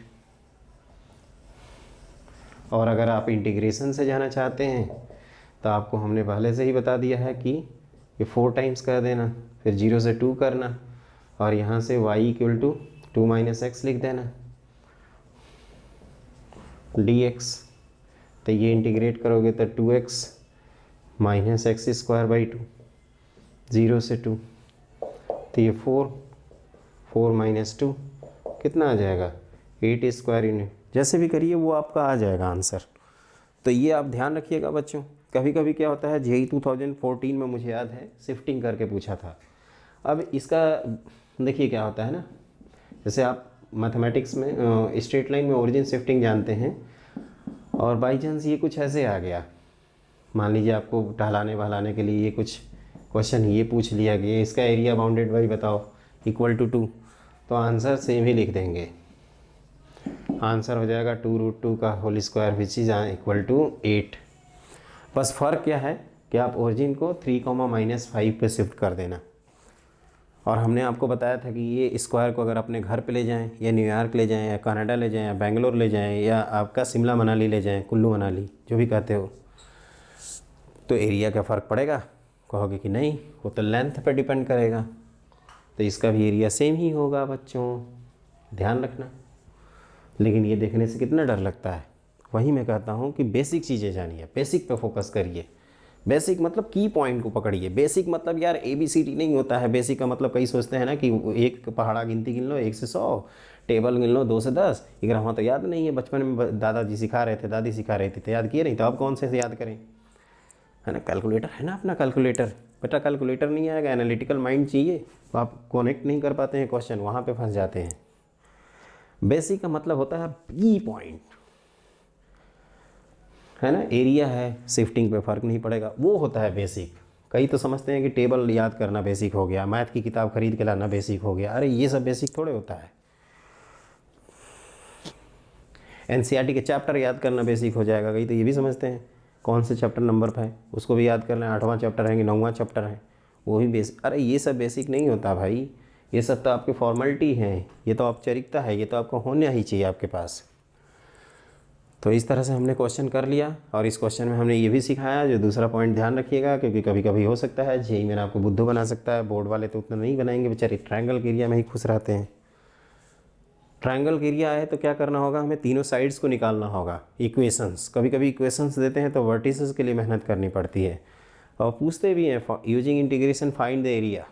और अगर आप इंटीग्रेशन से जाना चाहते हैं तो आपको हमने पहले से ही बता दिया है कि ये 4 टाइम्स कर देना, फिर 0 से 2 करना, और यहाँ से y इक्वल टू 2 - x लिख देना dx। तो ये इंटीग्रेट करोगे तो 2x - x स्क्वायर बाई 2, 0 से 2, तो ये 4 - 2 कितना आ जाएगा? 8 स्क्वायर यूनिट। जैसे भी करिए वो आपका आ जाएगा आंसर। तो ये आप ध्यान रखिएगा बच्चों। कभी कभी क्या होता है, JEE 2014 में मुझे याद है शिफ्टिंग करके पूछा था। अब इसका देखिए क्या होता है ना, जैसे आप मैथमेटिक्स में स्ट्रेट लाइन में ओरिजिन शिफ्टिंग जानते हैं, और बाई चांस ये कुछ ऐसे आ गया, मान लीजिए आपको टहलाने बहलाने के लिए ये कुछ क्वेश्चन ये पूछ लिया कि इसका एरिया बाउंडेड बाई बताओ इक्वल टू 2, तो आंसर सेम ही लिख देंगे। आंसर हो जाएगा 2√2 का whole square which is equal to 8। बस फ़र्क क्या है कि आप ओरिजिन को 3, -5 पे शिफ्ट कर देना। और हमने आपको बताया था कि ये स्क्वायर को अगर अपने घर पे ले जाएं या न्यूयॉर्क ले जाएं या कनाडा ले जाएं या बेंगलोर ले जाएं या आपका शिमला मनाली ले जाएं, कुल्लू मनाली जो भी कहते हो, तो एरिया का फ़र्क पड़ेगा? कहोगे कि नहीं, वो तो लेंथ पे डिपेंड करेगा। तो इसका भी एरिया सेम ही होगा बच्चों, ध्यान रखना। लेकिन ये देखने से कितना डर लगता है। वही मैं कहता हूँ कि बेसिक चीज़ें जानिए, बेसिक पे फोकस करिए। बेसिक मतलब की पॉइंट को पकड़िए। बेसिक मतलब यार ABCD नहीं होता है। बेसिक का मतलब कई सोचते हैं ना कि एक पहाड़ा गिनती गिन लो 1 से 100, टेबल गिन लो 2 से 10। ग्रामा तो याद नहीं है, बचपन में दादाजी सिखा रहे थे, दादी सिखा रही थी, तो याद किए नहीं, तो अब कौन से याद करें, है ना। कैलकुलेटर है ना अपना, कैलकुलेटर। बेटा कैलकुलेटर नहीं आएगा, एनालिटिकल माइंड चाहिए। तो आप कनेक्ट नहीं कर पाते हैं क्वेश्चन, वहाँ पे फंस जाते हैं। बेसिक का मतलब होता है की पॉइंट, है ना। एरिया है, शिफ्टिंग पे फ़र्क नहीं पड़ेगा, वो होता है बेसिक। कई तो समझते हैं कि टेबल याद करना बेसिक हो गया, मैथ की किताब खरीद के लाना बेसिक हो गया। अरे ये सब बेसिक थोड़े होता है। NCERT के चैप्टर याद करना बेसिक हो जाएगा, कई तो ये भी समझते हैं कौन से चैप्टर नंबर पर है, उसको भी याद करना है। 8वां चैप्टर है कि 9वां चैप्टर है, वो भी बेसिक। अरे ये सब बेसिक नहीं होता भाई, ये सब तो आपकी फॉर्मेलिटी है, ये तो औपचारिकता है, ये तो आपको होना ही चाहिए आपके पास। तो इस तरह से हमने क्वेश्चन कर लिया। और इस क्वेश्चन में हमने ये भी सिखाया, जो दूसरा पॉइंट ध्यान रखिएगा, क्योंकि कभी कभी हो सकता है जेईई में आपको बुद्धू बना सकता है। बोर्ड वाले तो उतना नहीं बनाएंगे बेचारे, ट्रायंगल के एरिया में ही खुश रहते हैं। ट्रायंगल के एरिया आए तो क्या करना होगा, हमें तीनों साइड्स को निकालना होगा। इक्वेशंस, कभी कभी इक्वेशंस देते हैं तो वर्टिसेस के लिए मेहनत करनी पड़ती है, और पूछते भी हैं using integration find the area.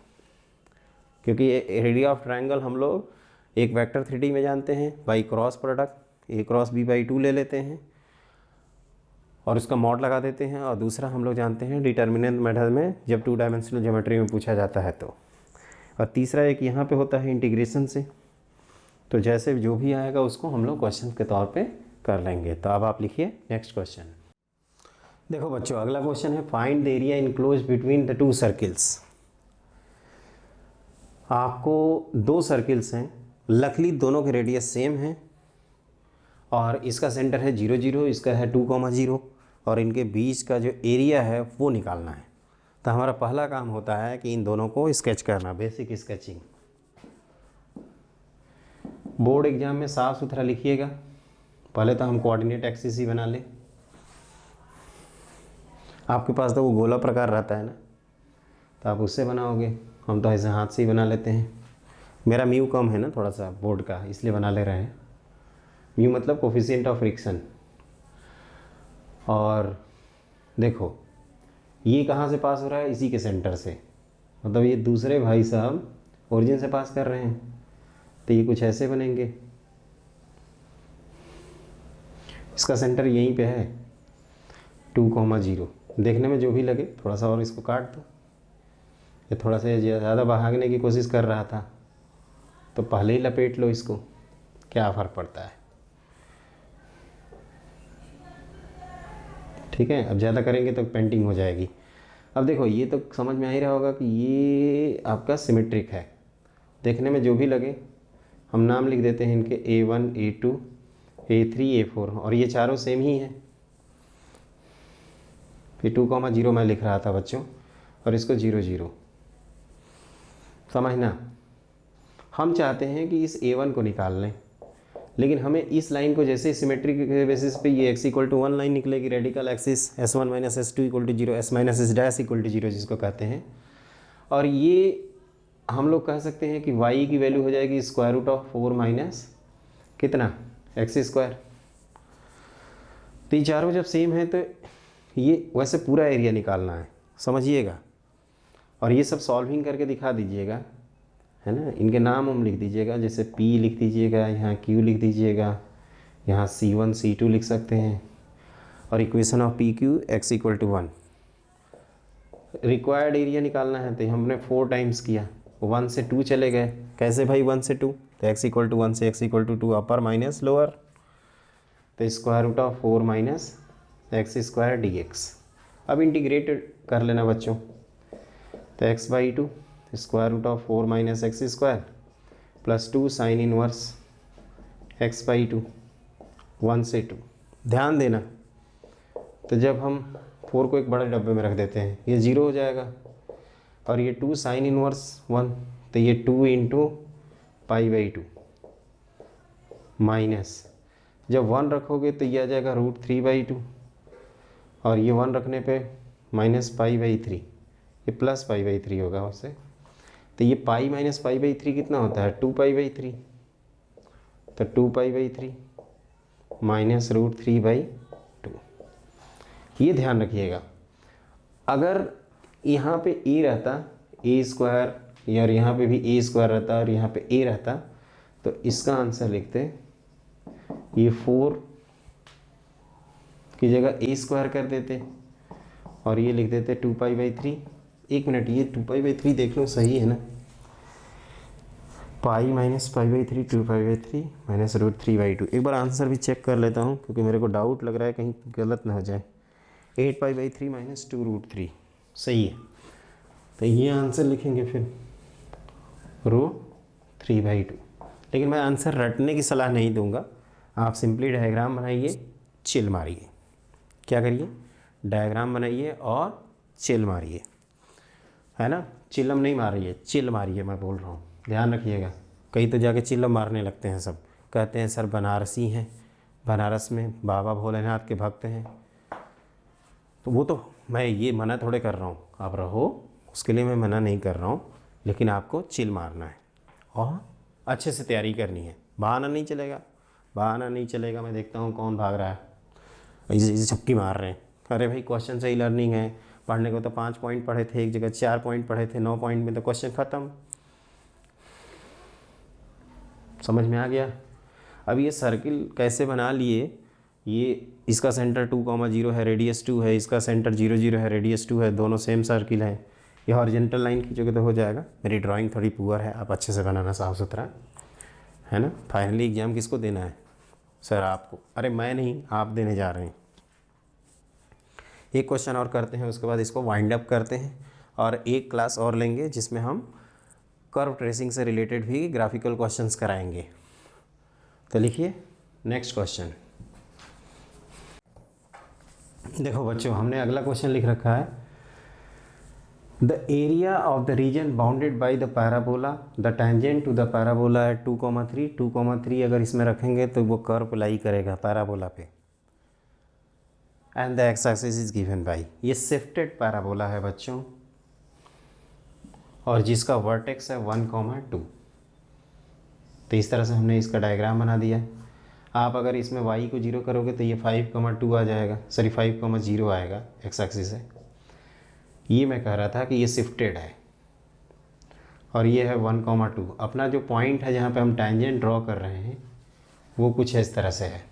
क्योंकि एरिया ऑफ ट्रायंगल हम लोग एक वेक्टर 3D में जानते हैं बाई क्रॉस प्रोडक्ट, A×B/2 ले लेते हैं और उसका मॉड लगा देते हैं। और दूसरा हम लोग जानते हैं डिटर्मिनेंट मेथड में, जब 2 डायमेंशनल ज्योमेट्री में पूछा जाता है तो। और तीसरा एक यहाँ पे होता है इंटीग्रेशन से। तो जैसे जो भी आएगा उसको हम लोग क्वेश्चन के तौर पे कर लेंगे। तो अब आप लिखिए नेक्स्ट क्वेश्चन। देखो बच्चों, अगला क्वेश्चन है find the area enclose between the 2 circles. आपको 2 सर्किल्स हैं, लकीली दोनों के रेडियस सेम हैं, और इसका सेंटर है 0, 0, इसका है 2, 0, और इनके बीच का जो एरिया है वो निकालना है। तो हमारा पहला काम होता है कि इन दोनों को स्केच करना, बेसिक स्केचिंग। बोर्ड एग्जाम में साफ़ सुथरा लिखिएगा। पहले तो हम कोऑर्डिनेट एक्सिस ही बना लें। आपके पास तो वो गोला प्रकार रहता है ना, तो आप उससे बनाओगे। हम तो ऐसे हाथ से ही बना लेते हैं। मेरा म्यू कम है ना थोड़ा सा बोर्ड का, इसलिए बना ले रहे हैं। म्यू मतलब कोफिशिएंट ऑफ फ्रिक्शन। और देखो ये कहाँ से पास हो रहा है, इसी के सेंटर से, मतलब ये दूसरे भाई साहब ओरिजिन से पास कर रहे हैं, तो ये कुछ ऐसे बनेंगे। इसका सेंटर यहीं पे है 2, 0। देखने में जो भी लगे, थोड़ा सा और इसको काट दो। ये थोड़ा सा ज़्यादा भागने की कोशिश कर रहा था, तो पहले ही लपेट लो इसको, क्या फ़र्क पड़ता है। ठीक है, अब ज़्यादा करेंगे तो पेंटिंग हो जाएगी। अब देखो ये तो समझ में आ ही रहा होगा कि ये आपका सिमेट्रिक है। देखने में जो भी लगे हम नाम लिख देते हैं इनके A1, A2, A3, A4, और ये चारों सेम ही हैं। फिर 2, 0 मैं लिख रहा था बच्चों, और इसको 0, 0 समझना। हम चाहते हैं कि इस A1 को निकाल लें, लेकिन हमें इस लाइन को जैसे सिमेट्री के बेसिस पे ये x=1 लाइन निकलेगी, radical axis S1 - S2 = 0, S - S' = 0 जिसको कहते हैं। और ये हम लोग कह सकते हैं कि y की वैल्यू हो जाएगी √4 - कितना x²। तो ये चारों जब सेम है तो ये वैसे पूरा एरिया निकालना है, समझिएगा। और ये सब सॉल्विंग करके दिखा दीजिएगा, है ना। इनके नाम हम लिख दीजिएगा, जैसे P लिख दीजिएगा, यहाँ Q लिख दीजिएगा, यहाँ C1 C2 लिख सकते हैं। और equation of PQ x=1। Required area निकालना है तो हमने 4 टाइम्स किया, 1 से 2 चले गए। कैसे भाई 1 से 2, तो x=1 से x=2 अपर माइनस लोअर, तो √4 - x² dx। अब इंटीग्रेटेड कर लेना बच्चों, तो x/2 √4 - x² plus 2 sine inverse x/2, 1 से 2। ध्यान देना, तो जब हम 4 को एक बड़े डब्बे में रख देते हैं ये 0 हो जाएगा, और ये 2 साइन इनवर्स 1, तो ये 2 इंटू π/2 माइनस, जब 1 रखोगे तो ये आ जाएगा √3/2, और ये 1 रखने पे माइनस π/3, ये प्लस π/3 होगा उससे। तो ये पाई माइनस π/3 कितना होता है 2π/3, तो 2π/3 माइनस √3/2। ये ध्यान रखिएगा, अगर यहाँ पे a रहता a² या यहाँ पे भी a² रहता और यहाँ पे a रहता, तो इसका आंसर लिखते ये 4 की जगह a² कर देते और ये लिख देते 2π/3। एक मिनट, ये 2π/3 देख लो सही है ना, पाई माइनस π/3 2π/3 माइनस √3/2। एक बार आंसर भी चेक कर लेता हूँ क्योंकि मेरे को डाउट लग रहा है कहीं गलत ना हो जाए। 8π/3 माइनस 2√3 सही है, तो ये आंसर लिखेंगे फिर √3/2। लेकिन मैं आंसर रटने की सलाह नहीं दूंगा, आप सिंपली डायग्राम बनाइए, चिल मारिए। क्या करिए, डायग्राम बनाइए और चिल मारिए, है ना, चिलम नहीं मारिए, चिल मारिए, मैं बोल रहा हूँ, ध्यान रखिएगा। कहीं तो जाके चिलम मारने लगते हैं सब, कहते हैं सर बनारसी हैं, बनारस में बाबा भोलेनाथ के भक्त हैं, तो वो तो मैं ये मना थोड़े कर रहा हूँ, आप रहो उसके लिए मैं मना नहीं कर रहा हूँ, लेकिन आपको चिल मारना है और अच्छे से तैयारी करनी है। बहाना नहीं चलेगा, बहाना नहीं चलेगा। मैं देखता हूँ कौन भाग रहा है, ऐसे छक्की मार रहे हैं। अरे भाई क्वेश्चन से ही लर्निंग है, पढ़ने को तो 5 पॉइंट पढ़े थे, एक जगह 4 पॉइंट पढ़े थे, 9 पॉइंट में तो क्वेश्चन ख़त्म। समझ में आ गया। अब ये सर्किल कैसे बना लिए, ये इसका सेंटर 2,0 है, रेडियस 2 है, इसका सेंटर 0,0 है, रेडियस 2 है, दोनों सेम सर्किल हैं। ये हॉरिजॉन्टल लाइन खींचोगे तो हो जाएगा। मेरी ड्राइंग थोड़ी पुअर है, आप अच्छे से बनाना, साफ़ सुथरा, है ना। फाइनली एग्ज़ाम किसको देना है सर? आपको। अरे मैं नहीं, आप देने जा रहे हैं। एक क्वेश्चन और करते हैं, उसके बाद इसको वाइंड अप करते हैं और एक क्लास और लेंगे जिसमें हम कर्व ट्रेसिंग से रिलेटेड भी ग्राफिकल क्वेश्चंस कराएंगे। तो लिखिए नेक्स्ट क्वेश्चन। देखो बच्चों, हमने अगला क्वेश्चन लिख रखा है, the area of the region bounded by the parabola, the tangent to the parabola है 2,3। 2,3 अगर इसमें रखेंगे तो वो कर्व लाई करेगा पैराबोला पे, and the x axis is given by, ये शिफ्टेड पैराबोला है बच्चों, और जिसका वर्टेक्स है 1,2। तो इस तरह से हमने इसका डायग्राम बना दिया। आप अगर इसमें y को 0 करोगे तो ये 5,2 आ जाएगा, सॉरी 5,0 आएगा एक्स एक्सिस से। ये मैं कह रहा था कि ये शिफ्टेड है और ये है 1,2। अपना जो पॉइंट है जहाँ पे हम टेंजेंट ड्रॉ कर रहे हैं वो कुछ इस तरह से है,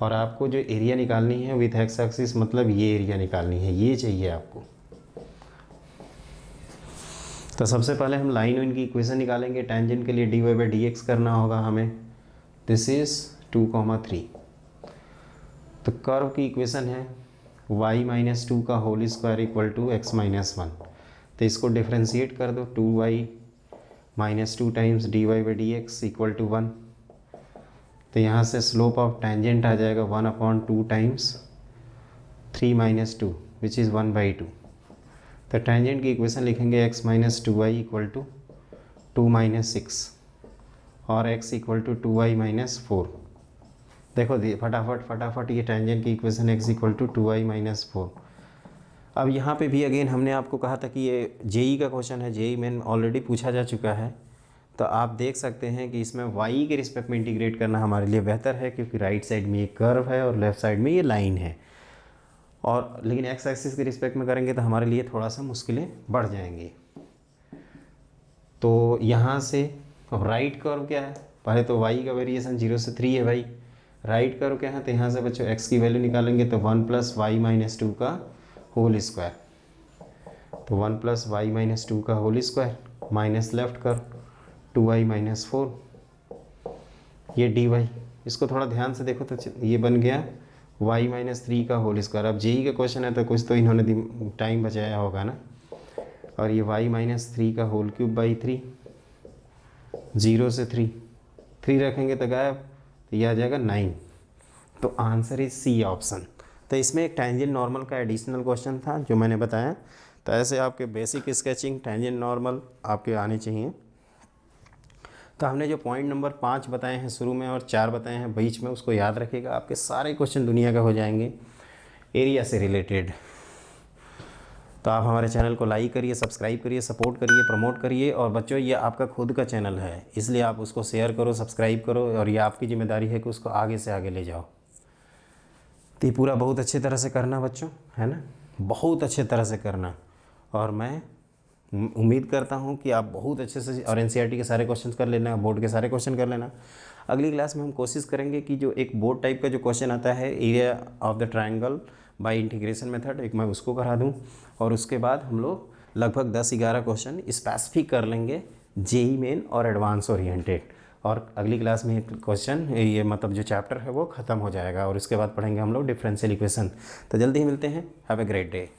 और आपको जो एरिया निकालनी है विथ एक्स एक्सिस, मतलब ये एरिया निकालनी है, ये चाहिए आपको। तो सबसे पहले हम लाइन विन की इक्वेशन निकालेंगे। टेंजेंट के लिए dy/dx करना होगा हमें, दिस इज़ 2,3। तो कर्व की इक्वेशन है y-2 का whole square equal to x-1। तो इसको डिफ्रेंशिएट कर दो, 2y-2 times dy/dx equal to 1। तो यहाँ से स्लोप ऑफ टेंजेंट आ जाएगा 1/2 टाइम्स 3 - 2 विच इज़ 1/2। तो टेंजेंट की इक्वेशन लिखेंगे x-2y इक्वल टू 2 - 6 और x इक्वल टू 2y - 4। देखो फटाफट ये टेंजेंट की equation x equal to 2y - 4। अब यहाँ पे भी अगेन हमने आपको कहा था कि ये जेई का क्वेश्चन है, जेई में ऑलरेडी पूछा जा चुका है। तो आप देख सकते हैं कि इसमें y के रिस्पेक्ट में इंटीग्रेट करना हमारे लिए बेहतर है, क्योंकि राइट साइड में ये कर्व है और लेफ़्ट साइड में ये लाइन है, और लेकिन एक्स एक्सिस के रिस्पेक्ट में करेंगे तो हमारे लिए थोड़ा सा मुश्किलें बढ़ जाएंगी। तो यहाँ से अब राइट कर्व क्या है, पहले तो y का वेरिएशन 0 से 3 है भाई। राइट कर्व क्या है, तो यहाँ से बच्चों x की वैल्यू निकालेंगे तो 1 + y - 2 का होल स्क्वायर। तो 1 + y - 2 का whole square minus left curve 2y - 4, ये dy। इसको थोड़ा ध्यान से देखो तो ये बन गया y - 3 का होल स्क्वायर। अब जेई का क्वेश्चन है तो कुछ तो इन्होंने टाइम बचाया होगा ना, और ये y - 3 का होल क्यूब बाई 3 0 से 3, 3 रखेंगे तो गायब, तो ये आ जाएगा 9। तो आंसर इज सी ऑप्शन। तो इसमें एक टेंजेंट नॉर्मल का एडिशनल क्वेश्चन था जो मैंने बताया। तो ऐसे आपके बेसिक स्केचिंग टेंजेंट नॉर्मल आपके आने चाहिए। तो हमने जो पॉइंट नंबर 5 बताए हैं शुरू में और 4 बताए हैं बीच में, उसको याद रखिएगा, आपके सारे क्वेश्चन दुनिया का हो जाएंगे एरिया से रिलेटेड। तो आप हमारे चैनल को लाइक करिए, सब्सक्राइब करिए, सपोर्ट करिए, प्रमोट करिए। और बच्चों ये आपका खुद का चैनल है, इसलिए आप उसको शेयर करो, सब्सक्राइब करो, और ये आपकी जिम्मेदारी है कि उसको आगे से आगे ले जाओ। तो ये पूरा बहुत अच्छी तरह से करना बच्चों, है ना, बहुत अच्छे तरह से करना। और मैं उम्मीद करता हूँ कि आप बहुत अच्छे से, और एनसीईआरटी के सारे क्वेश्चन कर लेना, बोर्ड के सारे क्वेश्चन कर लेना। अगली क्लास में हम कोशिश करेंगे कि जो एक बोर्ड टाइप का जो क्वेश्चन आता है area of the triangle bye integration method, एक मैं उसको करा दूँ। और उसके बाद हम लोग लगभग 10-11 क्वेश्चन स्पेसिफिक कर लेंगे जेई मेन और एडवांस ओरिएंटेड। और अगली क्लास में क्वेश्चन ये मतलब जो चैप्टर है वो ख़त्म हो जाएगा, और उसके बाद पढ़ेंगे हम लोग डिफरेंशियल इक्वेशन। तो जल्दी ही मिलते हैं। Have a great day.